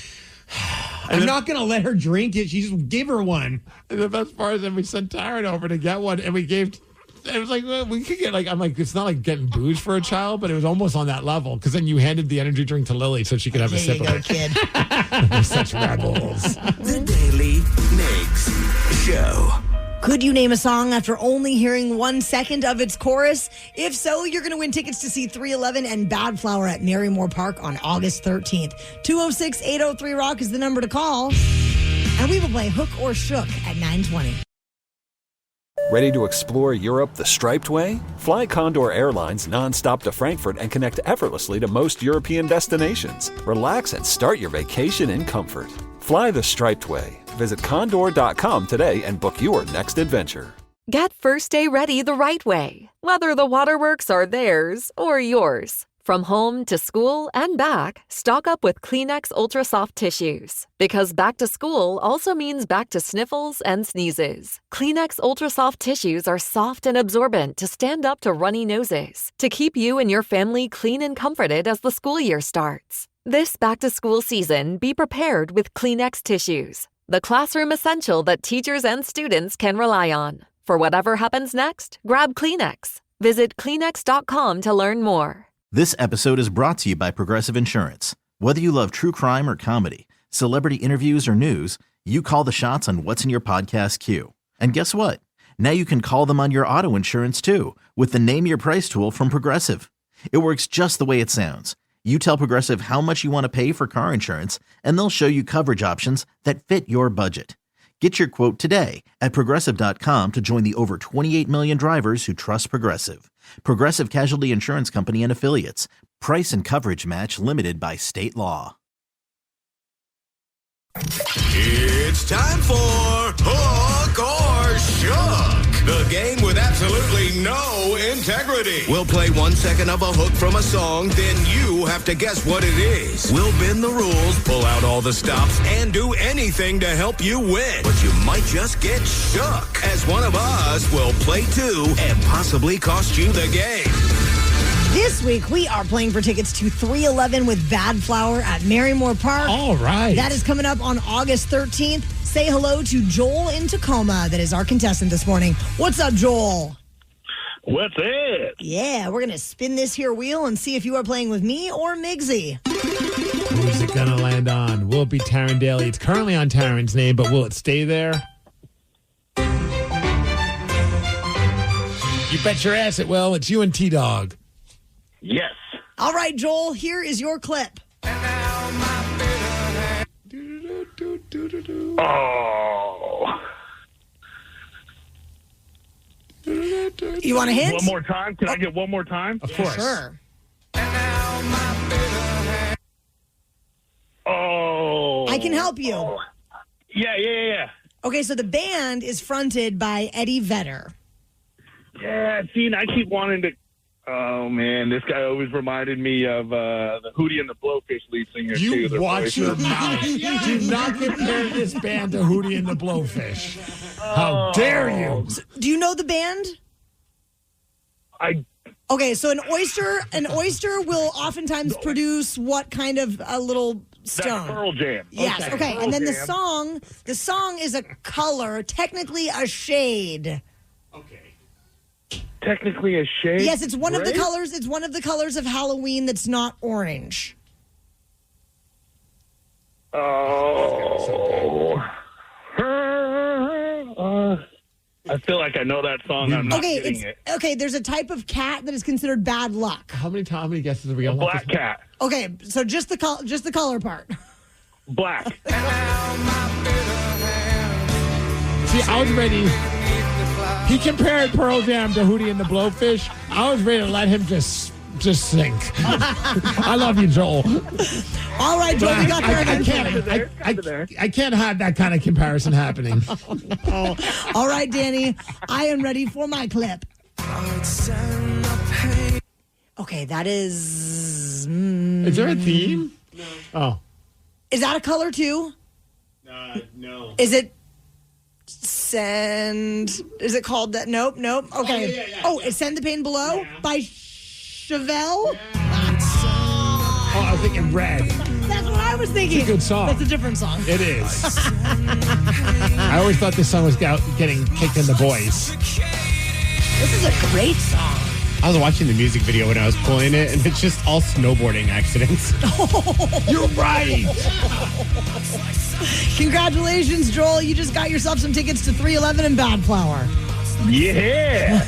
I'm not going to let her drink it. She just give her one. And the best part is then we sent Taryn over to get one, and we gave. It was like, well, we could get I'm like, it's not like getting booze for a child, but it was almost on that level because then you handed the energy drink to Lily so she could have a sip of it. Kid. We're such rebels. The Daily Migs Show. Could you name a song after only hearing 1 second of its chorus? If so, you're going to win tickets to see 311 and Bad Flower at Marymore Park on August 13th. 206-803-ROCK is the number to call. And we will play Hook or Shook at 9:20. Ready to explore Europe the striped way? Fly Condor Airlines nonstop to Frankfurt and connect effortlessly to most European destinations. Relax and start your vacation in comfort. Fly the striped way. Visit condor.com today and book your next adventure. Get first day ready the right way, whether the waterworks are theirs or yours. From home to school and back, stock up with Kleenex Ultra Soft Tissues. Because back to school also means back to sniffles and sneezes. Kleenex Ultra Soft Tissues are soft and absorbent to stand up to runny noses, to keep you and your family clean and comforted as the school year starts. This back-to-school season, be prepared with Kleenex tissues, the classroom essential that teachers and students can rely on. For whatever happens next, grab Kleenex. Visit Kleenex.com to learn more. This episode is brought to you by Progressive Insurance. Whether you love true crime or comedy, celebrity interviews or news, you call the shots on what's in your podcast queue. And guess what? Now you can call them on your auto insurance too with the Name Your Price tool from Progressive. It works just the way it sounds. You tell Progressive how much you want to pay for car insurance, and they'll show you coverage options that fit your budget. Get your quote today at Progressive.com to join the over 28 million drivers who trust Progressive. Progressive Casualty Insurance Company and Affiliates. Price and coverage match limited by state law. It's time for Hook or Shook, the game with absolutely no integrity. We'll play 1 second of a hook from a song, then you have to guess what it is. We'll bend the rules, pull out all the stops, and do anything to help you win. But you might just get shook, as one of us will play too and possibly cost you the game. This week, we are playing for tickets to 311 with Bad Flower at Marymore Park. All right. That is coming up on August 13th. Say hello to Joel in Tacoma. That is our contestant this morning. What's up, Joel? What's it? Yeah, we're going to spin this here wheel and see if you are playing with me or Migsy. Who's it going to land on? Will it be Taryn Daly? It's currently on Taryn's name, but will it stay there? You bet your ass it will. It's you and T-Dog. Yes. All right, Joel, here is your clip. Oh. You want a hint? One more time? Can I get one more time? Of course. Sure. I can help you. Yeah. Okay, so the band is fronted by Eddie Vedder. Yeah, see, I keep wanting to. Oh man, this guy always reminded me of the Hootie and the Blowfish lead singer. You too. watch your mouth. Do not compare this band to Hootie and the Blowfish. How dare you? Do you know the band? Okay, so an oyster will oftentimes produce what kind of a little stone? That's Pearl Jam. Yes, okay. Pearl And then Jam. the song is a color, technically a shade. Technically a shade. Yes, it's one of the Gray? colors. It's one of the colors of Halloween that's not orange. Oh. I feel like I know that song. I'm not getting it. Okay, there's a type of cat that is considered bad luck. How many guesses are we on? Black cat. Okay, so just the color part. Black. See, I was ready. He compared Pearl Jam to Hootie and the Blowfish. I was ready to let him just sink. I love you, Joel. All right, Joel, we got there. I can't have that kind of comparison happening. All right, Danny, I am ready for my clip. Okay, that is... Is there a theme? No. Oh. Is that a color, too? No. Is it... Is it called that? Nope. Okay. It's Send the Pain Below by Chevelle? Oh, I was thinking Red. That's what I was thinking. It's a good song. That's a different song. It is. I always thought this song was getting kicked in the voice. This is a great song. I was watching the music video when I was pulling it, and it's just all snowboarding accidents. You're right. Congratulations, Joel. You just got yourself some tickets to 311 and Bad Flower. Yeah.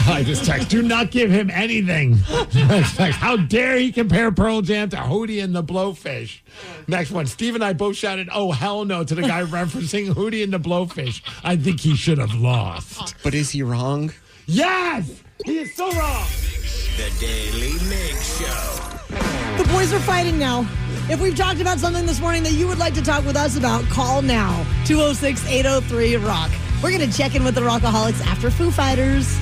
I just text, do not give him anything. Text, how dare he compare Pearl Jam to Hootie and the Blowfish? Next one, Steve and I both shouted, oh, hell no, to the guy referencing Hootie and the Blowfish. I think he should have lost. But is he wrong? Yes! He is so wrong. The Daily Migs Show. The boys are fighting now. If we've talked about something this morning that you would like to talk with us about, call now. 206-803-ROCK. We're going to check in with the Rockaholics after Foo Fighters.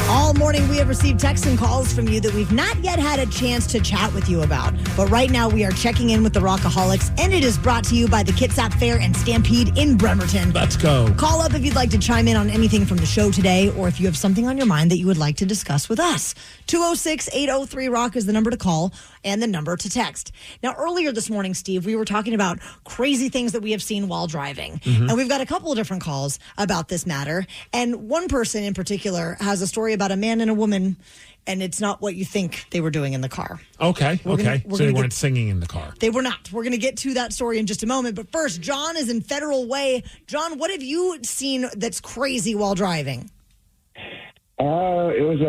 All morning, we have received texts and calls from you that we've not yet had a chance to chat with you about. But right now, we are checking in with the Rockaholics, and it is brought to you by the Kitsap Fair and Stampede in Bremerton. Let's go. Call up if you'd like to chime in on anything from the show today, or if you have something on your mind that you would like to discuss with us. 206-803-ROCK is the number to call and the number to text. Now, earlier this morning, Steve, we were talking about crazy things that we have seen while driving. Mm-hmm. And we've got a couple of different calls about this matter. And one person in particular has a story about a man and a woman, and it's not what you think they were doing in the car. Okay. We're So they gonna weren't singing in the car. They were not. We're going to get to that story in just a moment. But first, John is in Federal Way. John, what have you seen that's crazy while driving? It was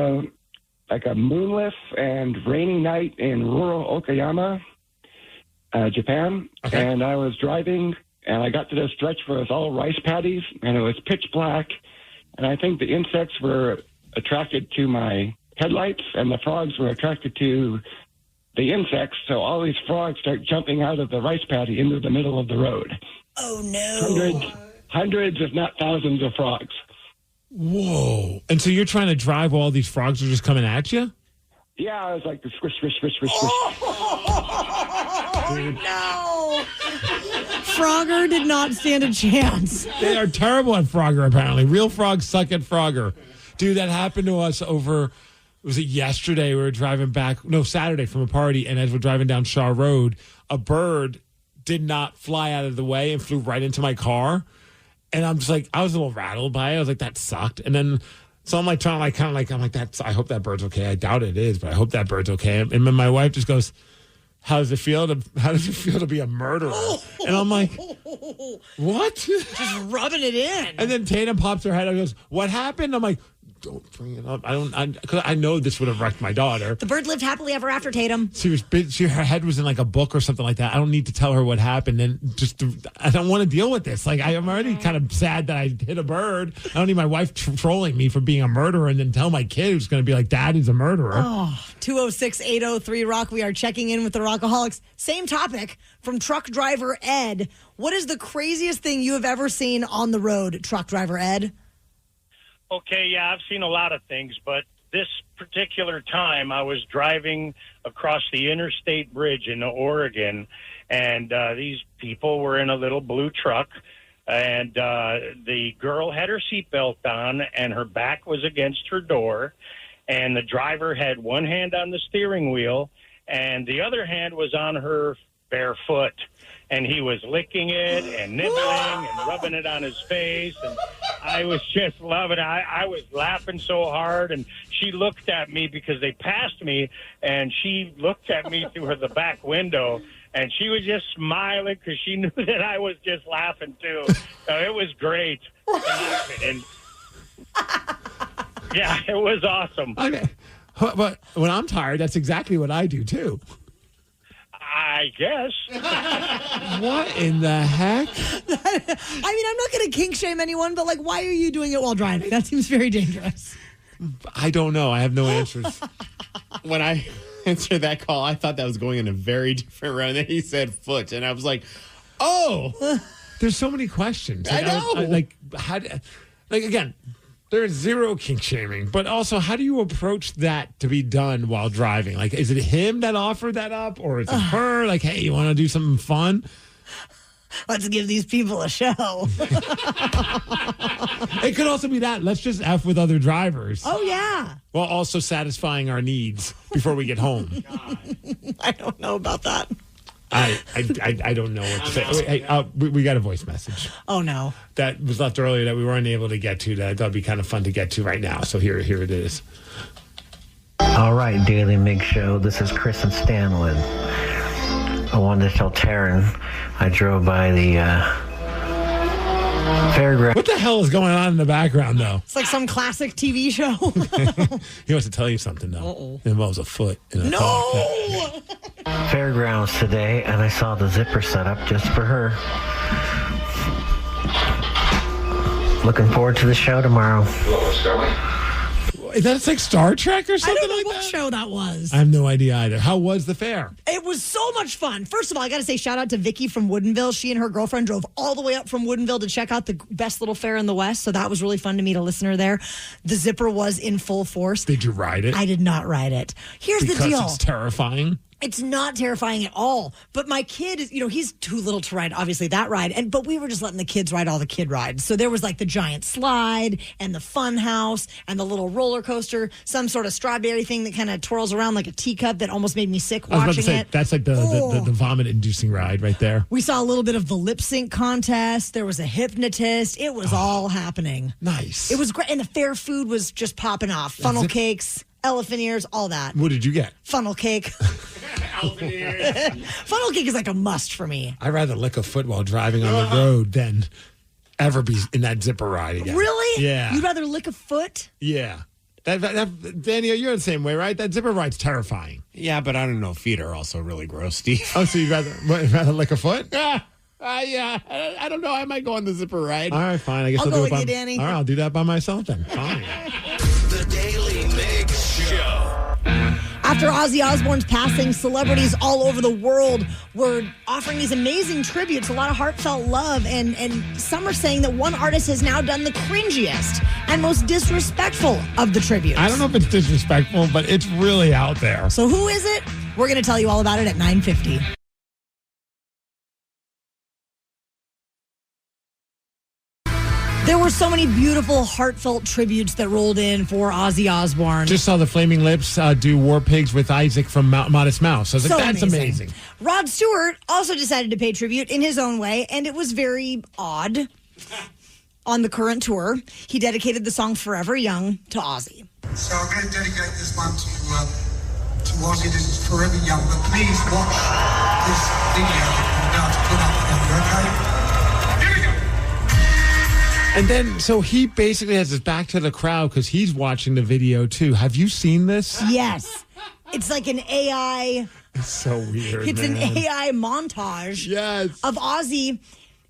a moonless and rainy night in rural Okayama, Japan. Okay. And I was driving, and I got to the stretch where it was all rice paddies, and it was pitch black. And I think the insects were attracted to my headlights, and the frogs were attracted to the insects. So all these frogs start jumping out of the rice paddy into the middle of the road. Oh, no. Hundreds, if not thousands of frogs. Whoa. And so you're trying to drive while all these frogs are just coming at you? Yeah, I was like the swish, swish, swish, swish, swish. Oh, no. Frogger did not stand a chance. They are terrible at Frogger, apparently. Real frogs suck at Frogger. Dude, that happened to us was it yesterday? We were driving back, Saturday from a party, and as we're driving down Shaw Road, a bird did not fly out of the way and flew right into my car. And I'm just like, I was a little rattled by it. I was like, that sucked. And then, so I'm like trying to I hope that bird's okay. I doubt it is, but I hope that bird's okay. And then my wife just goes, how does it feel to be a murderer? And I'm like, what? Just rubbing it in. And then Tatum pops her head and goes, what happened? I'm like, don't bring it up. Because I know this would have wrecked my daughter. The bird lived happily ever after, Tatum. Her head was in like a book or something like that. I don't need to tell her what happened. And I don't want to deal with this. Like, I'm already kind of sad that I hit a bird. I don't need my wife trolling me for being a murderer and then tell my kid who's going to be like, Daddy's a murderer. Oh, 206-803-ROCK. We are checking in with the Rockaholics. Same topic from truck driver Ed. What is the craziest thing you have ever seen on the road, truck driver Ed? Okay, yeah, I've seen a lot of things, but this particular time I was driving across the interstate bridge in Oregon, and these people were in a little blue truck, and the girl had her seatbelt on, and her back was against her door, and the driver had one hand on the steering wheel, and the other hand was on her bare foot. And he was licking it and nibbling and rubbing it on his face. And I was just loving it. I was laughing so hard. And she looked at me because they passed me. And she looked at me through the back window. And she was just smiling because she knew that I was just laughing, too. So it was great. And yeah, it was awesome. Okay. But when I'm tired, that's exactly what I do, too. I guess. What in the heck? I mean, I'm not going to kink shame anyone, but like, why are you doing it while driving? That seems very dangerous. I don't know. I have no answers. When I answered that call, I thought that was going in a very different route. And then he said foot, and I was like, oh. There's so many questions. I know. Again, there's zero kink shaming, but also, how do you approach that to be done while driving? Like, is it him that offered that up, or is it her? Like, hey, you want to do something fun? Let's give these people a show. It could also be that. Let's just F with other drivers. Oh, yeah. While also satisfying our needs before we get home. I don't know about that. I don't know what to say. Hey, we got a voice message. Oh, no. That was left earlier that we weren't able to get to. That would be kind of fun to get to right now. So here it is. All right, Daily Migs Show. This is Chris and Stanley. I wanted to tell Taryn I drove by the fairground. What the hell is going on in the background, though? It's like some classic TV show. He wants to tell you something, though. Uh-oh. It involves a foot. No! Fairgrounds today, and I saw the zipper set up just for her. Looking forward to the show tomorrow. That's like Star Trek or something I don't know like what that? show that was. I have no idea either. How was the fair? It was so much fun. First of all, I got to say shout out to Vicky from Woodinville. She and her girlfriend drove all the way up from Woodinville to check out the best little fair in the West. So that was really fun to meet a listener there. The zipper was in full force. Did you ride it? I did not ride it. Here's the deal. Because it's terrifying? It's not terrifying at all. But my kid is, he's too little to ride, obviously, that ride. But we were just letting the kids ride all the kid rides. So there was like the giant slide and the fun house and the little roller coaster, some sort of strawberry thing that kind of twirls around like a teacup that almost made me sick watching I was about to say, it. that's like the vomit-inducing ride right there. We saw a little bit of the lip sync contest. There was a hypnotist. It was all happening. Nice. It was great. And the fair food was just popping off. Funnel cakes, elephant ears, all that. What did you get? Funnel cake. Funnel cake is like a must for me. I'd rather lick a foot while driving on the road than ever be in that zipper ride again. Really? Yeah. You'd rather lick a foot? Yeah. Daniel, you're the same way, right? That zipper ride's terrifying. Yeah, but I don't know. Feet are also really gross, Steve. Oh, so you'd rather lick a foot? Yeah, I don't know. I might go on the zipper ride. All right, fine. I guess I'll go with you, Danny. All right, I'll do that by myself then. Fine. The Daily Migs Show. After Ozzy Osbourne's passing, celebrities all over the world were offering these amazing tributes, a lot of heartfelt love, and some are saying that one artist has now done the cringiest and most disrespectful of the tributes. I don't know if it's disrespectful, but it's really out there. So who is it? We're going to tell you all about it at 9:50. There were so many beautiful, heartfelt tributes that rolled in for Ozzy Osbourne. Just saw the Flaming Lips do War Pigs with Isaac from Modest Mouse. I was like, that's amazing. Rod Stewart also decided to pay tribute in his own way, and it was very odd. On the current tour, he dedicated the song Forever Young to Ozzy. So I'm going to dedicate this one to Ozzy. This is Forever Young, but please watch this video that we're about to put up for you, okay? Here we go. And then, so he basically has his back to the crowd because he's watching the video too. Have you seen this? Yes. It's like an AI. It's so weird. It's man. an AI montage of Ozzy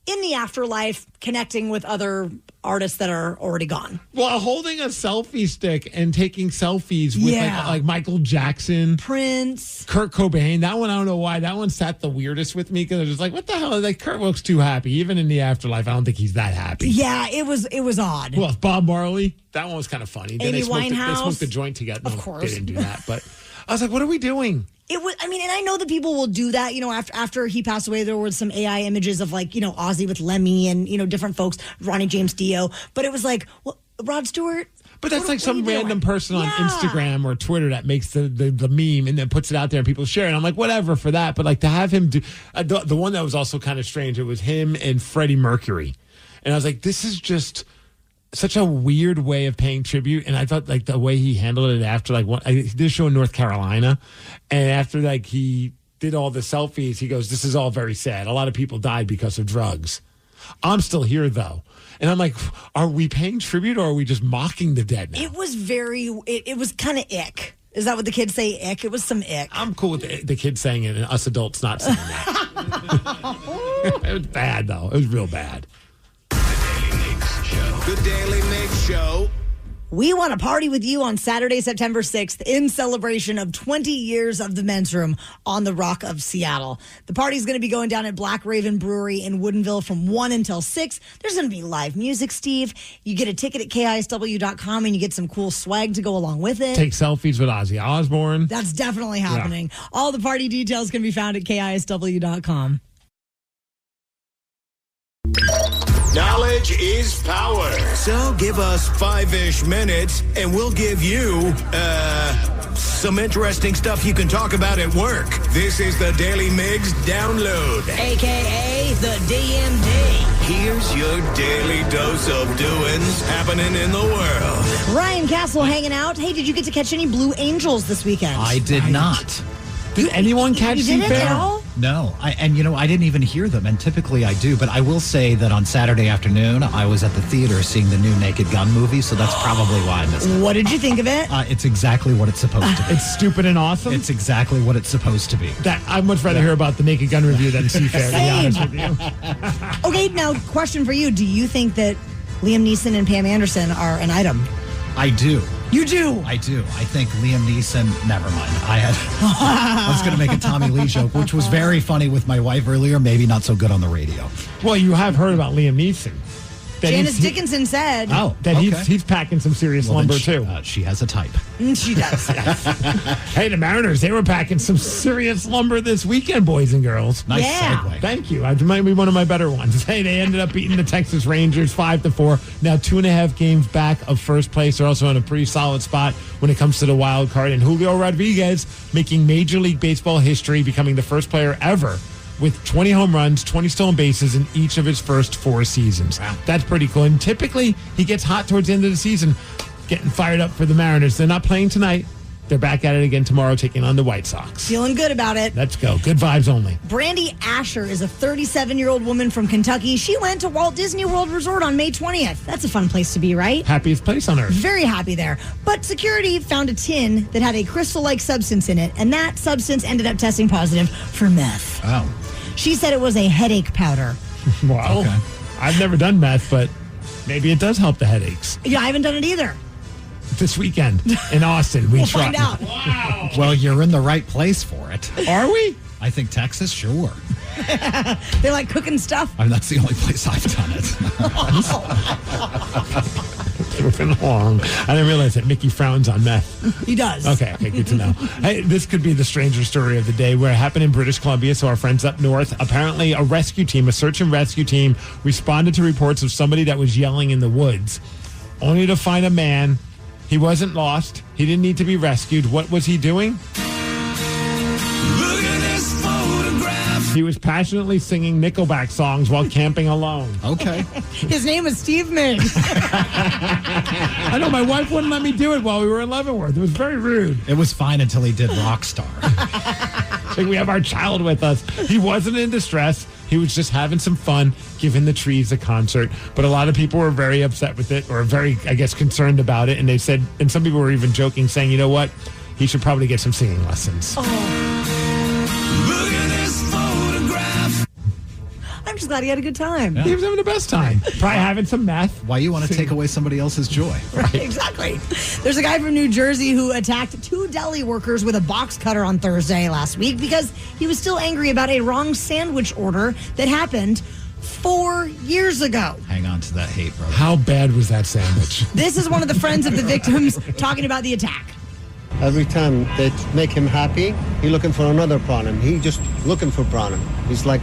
in the afterlife connecting with other artists that are already gone. Well, holding a selfie stick and taking selfies with like Michael Jackson, Prince, Kurt Cobain. That one, I don't know why. That one sat the weirdest with me because I was just like, what the hell? Like, Kurt looks too happy. Even in the afterlife, I don't think he's that happy. Yeah, it was odd. Well, Bob Marley, that one was kind of funny. Amy They Winehouse. smoked the joint together. Of No, course. they didn't do that. But I was like, what are we doing? It was, I mean, and I know that people will do that, after he passed away, there were some AI images of Ozzy with Lemmy and, different folks, Ronnie James Dio. But it was like, well, Rod Stewart. But that's like some random person on Instagram or Twitter that makes the meme and then puts it out there and people share it. I'm like, whatever for that. But like to have him do the one that was also kind of strange, it was him and Freddie Mercury. And I was like, this is just such a weird way of paying tribute. And I thought like the way he handled it after he did a show in North Carolina. And after he did all the selfies, he goes, this is all very sad. A lot of people died because of drugs. I'm still here though. And I'm like, are we paying tribute or are we just mocking the dead now? It was it was kind of ick. Is that what the kids say, ick? It was some ick. I'm cool with the kids saying it and us adults not saying that. It was bad though. It was real bad. The Daily Migs Show. We want to party with you on Saturday, September 6th in celebration of 20 years of the Men's Room on the Rock of Seattle. The party's going to be going down at Black Raven Brewery in Woodinville from 1 until 6. There's going to be live music, Steve. You get a ticket at KISW.com and you get some cool swag to go along with it. Take selfies with Ozzy Osbourne. That's definitely happening. Yeah. All the party details can be found at KISW.com. Knowledge is power. So give us 5-ish minutes and we'll give you, some interesting stuff you can talk about at work. This is the Daily Migs Download. AKA the DMD. Here's your daily dose of doings happening in the world. Ryan Castle hanging out. Hey, did you get to catch any Blue Angels this weekend? I did not. Did anyone catch you didn't at all? No, I didn't even hear them, and typically I do, but I will say that on Saturday afternoon, I was at the theater seeing the new Naked Gun movie, so that's probably why I missed it. What did you think of it? It's exactly what it's supposed to be. It's stupid and awesome? It's exactly what it's supposed to be. I'd much rather hear about the Naked Gun review than Seafair, to be honest with you. Okay, now, question for you. Do you think that Liam Neeson and Pam Anderson are an item? I do. You do? I do. I think Liam Neeson, never mind. I was going to make a Tommy Lee joke, which was very funny with my wife earlier, maybe not so good on the radio. Well, you have heard about Liam Neeson. Janice Dickinson said he's packing some serious lumber, too. She has a type. She does. Hey, the Mariners, they were packing some serious lumber this weekend, boys and girls. Nice segue. Thank you. It might be one of my better ones. Hey, they ended up beating the Texas Rangers 5-4. Now 2.5 games back of first place. They're also in a pretty solid spot when it comes to the wild card. And Julio Rodriguez making Major League Baseball history, becoming the first player ever with 20 home runs, 20 stolen bases in each of his first 4 seasons. Wow. That's pretty cool. And typically, he gets hot towards the end of the season, getting fired up for the Mariners. They're not playing tonight. They're back at it again tomorrow, taking on the White Sox. Feeling good about it. Let's go. Good vibes only. Brandy Asher is a 37-year-old woman from Kentucky. She went to Walt Disney World Resort on May 20th. That's a fun place to be, right? Happiest place on earth. Very happy there. But security found a tin that had a crystal-like substance in it, and that substance ended up testing positive for meth. Oh. She said it was a headache powder. Wow. Okay. I've never done meth, but maybe it does help the headaches. Yeah, I haven't done it either. This weekend in Austin, we'll find out. Wow. Well, you're in the right place for it. Are we? I think Texas, sure. They like cooking stuff. I mean, that's the only place I've done it. Moving along. I didn't realize that Mickey frowns on meth. He does. Okay, good to know. Hey, this could be the stranger story of the day where it happened in British Columbia, so our friends up north. Apparently, a search and rescue team responded to reports of somebody that was yelling in the woods, only to find a man. He wasn't lost. He didn't need to be rescued. What was he doing? Look at this photograph. He was passionately singing Nickelback songs while camping alone. Okay. His name is Steve Migs. I know, my wife wouldn't let me do it while we were in Leavenworth. It was very rude. It was fine until he did Rockstar. Like, we have our child with us. He wasn't in distress. He was just having some fun, giving the trees a concert. But a lot of people were very upset with it, or very, I guess, concerned about it. And they said, and some people were even joking, saying, you know what? He should probably get some singing lessons. Look at this photograph. I'm just glad he had a good time. Yeah. He was having the best time. Probably having some meth. Why you want to take away somebody else's joy? Right. Exactly. There's a guy from New Jersey who attacked 2 deli workers with a box cutter on Thursday last week because he was still angry about a wrong sandwich order that happened 4 years ago. Hang on to that hate, brother. How bad was that sandwich? This is one of the friends of the victims talking about the attack. Every time they make him happy, he looking for another problem. He just looking for problem. He's like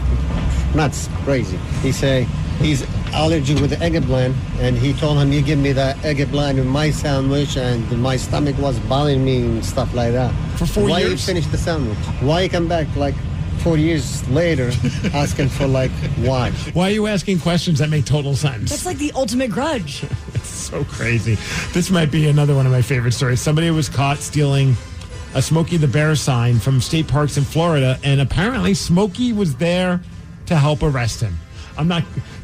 nuts, crazy. He say he's allergic with the eggplant, and he told him, you give me that eggplant in my sandwich, and my stomach was bothering me and stuff like that. For 4 years? Why you finish the sandwich? Why you come back like 4 years later asking for like why? Why are you asking questions that make total sense? That's like the ultimate grudge. It's so crazy. This might be another one of my favorite stories. Somebody was caught stealing a Smokey the Bear sign from state parks in Florida, and apparently Smokey was there to help arrest him.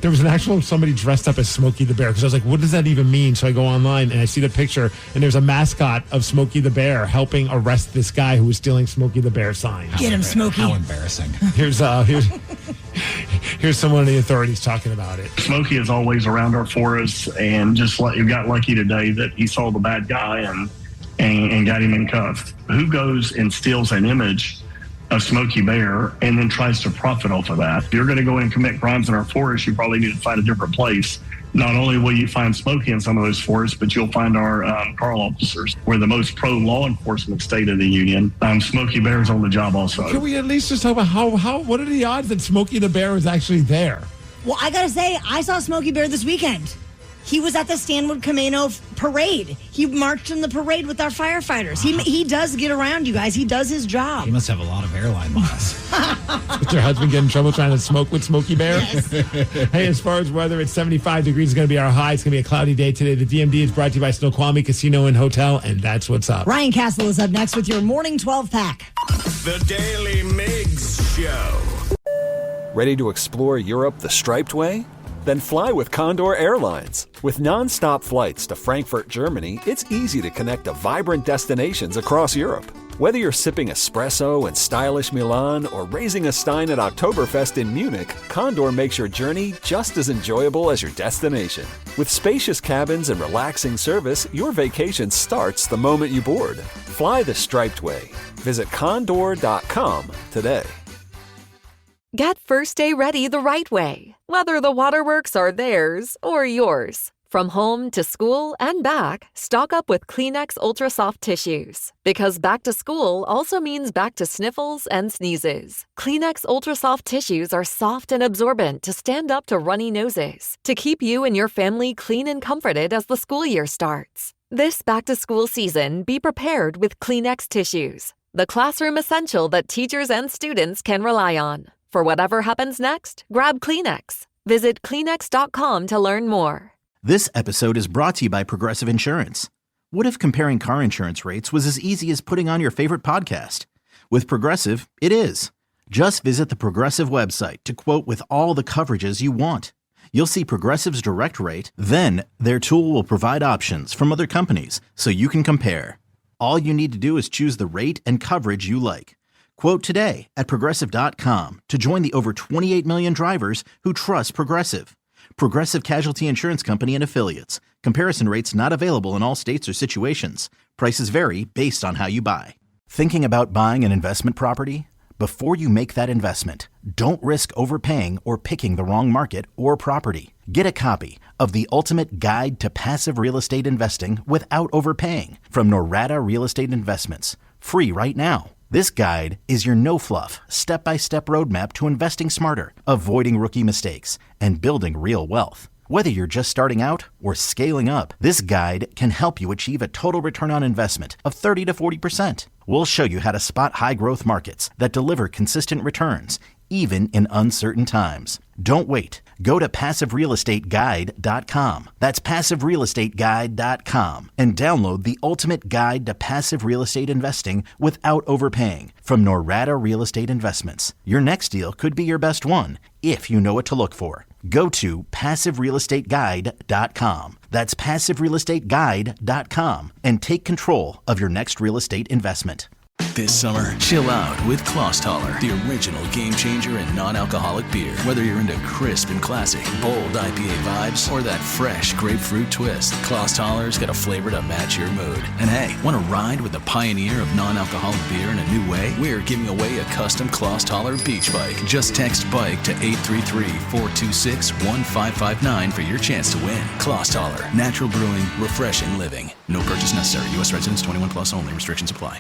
There was an actual somebody dressed up as Smokey the Bear, because I was like, what does that even mean? So I go online and I see the picture, and there's a mascot of Smokey the Bear helping arrest this guy who was stealing Smokey the Bear signs. Get him, Smokey. How embarrassing. Here's someone of the authorities talking about it. Smokey is always around our forests, and just you got lucky today that he saw the bad guy and got him in cuffs. Who goes and steals an image of Smokey Bear and then tries to profit off of that? If you're going to go in and commit crimes in our forest, you probably need to find a different place. Not only will you find Smokey in some of those forests, but you'll find our Carl officers. We're the most pro-law enforcement state of the union. Smokey Bear's on the job also. Can we at least just talk about what are the odds that Smokey the Bear is actually there? Well, I gotta say, I saw Smokey Bear this weekend. He was at the Stanwood Camino parade. He marched in the parade with our firefighters. He does get around, you guys. He does his job. He must have a lot of airline miles. Did your husband get in trouble trying to smoke with Smokey Bear? Yes. Hey, as far as weather, it's 75 degrees. It's going to be our high. It's going to be a cloudy day today. The DMD is brought to you by Snoqualmie Casino and Hotel, and that's what's up. Ryan Castle is up next with your morning 12-pack. The Daily Migs Show. Ready to explore Europe the striped way? Then fly with Condor Airlines. With non-stop flights to Frankfurt, Germany, it's easy to connect to vibrant destinations across Europe. Whether you're sipping espresso in stylish Milan or raising a stein at Oktoberfest in Munich, Condor makes your journey just as enjoyable as your destination. With spacious cabins and relaxing service, your vacation starts the moment you board. Fly the striped way. Visit condor.com today. Get first day ready the right way, whether the waterworks are theirs or yours. From home to school and back, stock up with Kleenex Ultra Soft Tissues. Because back to school also means back to sniffles and sneezes. Kleenex Ultra Soft Tissues are soft and absorbent to stand up to runny noses, to keep you and your family clean and comforted as the school year starts. This back to school season, be prepared with Kleenex Tissues, the classroom essential that teachers and students can rely on. For whatever happens next, grab Kleenex. Visit Kleenex.com to learn more. This episode is brought to you by Progressive Insurance. What if comparing car insurance rates was as easy as putting on your favorite podcast? With Progressive, it is. Just visit the Progressive website to quote with all the coverages you want. You'll see Progressive's direct rate, then their tool will provide options from other companies so you can compare. All you need to do is choose the rate and coverage you like. Quote today at Progressive.com to join the over 28 million drivers who trust Progressive. Progressive Casualty Insurance Company and Affiliates. Comparison rates not available in all states or situations. Prices vary based on how you buy. Thinking about buying an investment property? Before you make that investment, don't risk overpaying or picking the wrong market or property. Get a copy of The Ultimate Guide to Passive Real Estate Investing Without Overpaying from Norada Real Estate Investments. Free right now. This guide is your no-fluff, step-by-step roadmap to investing smarter, avoiding rookie mistakes, and building real wealth. Whether you're just starting out or scaling up, this guide can help you achieve a total return on investment of 30 to 40%. We'll show you how to spot high-growth markets that deliver consistent returns, even in uncertain times. Don't wait. Go to PassiveRealEstateGuide.com. That's PassiveRealEstateGuide.com and download the ultimate guide to passive real estate investing without overpaying from Norada Real Estate Investments. Your next deal could be your best one if you know what to look for. Go to PassiveRealEstateGuide.com. That's PassiveRealEstateGuide.com and take control of your next real estate investment. This summer, chill out with Klosstaller, the original game changer in non-alcoholic beer. Whether you're into crisp and classic, bold IPA vibes, or that fresh grapefruit twist, Klosstaller's got a flavor to match your mood. And hey, want to ride with the pioneer of non-alcoholic beer in a new way? We're giving away a custom Klosstaller beach bike. Just text BIKE to 833-426-1559 for your chance to win. Klosstaller, natural brewing, refreshing living. No purchase necessary. U.S. residents 21 plus only. Restrictions apply.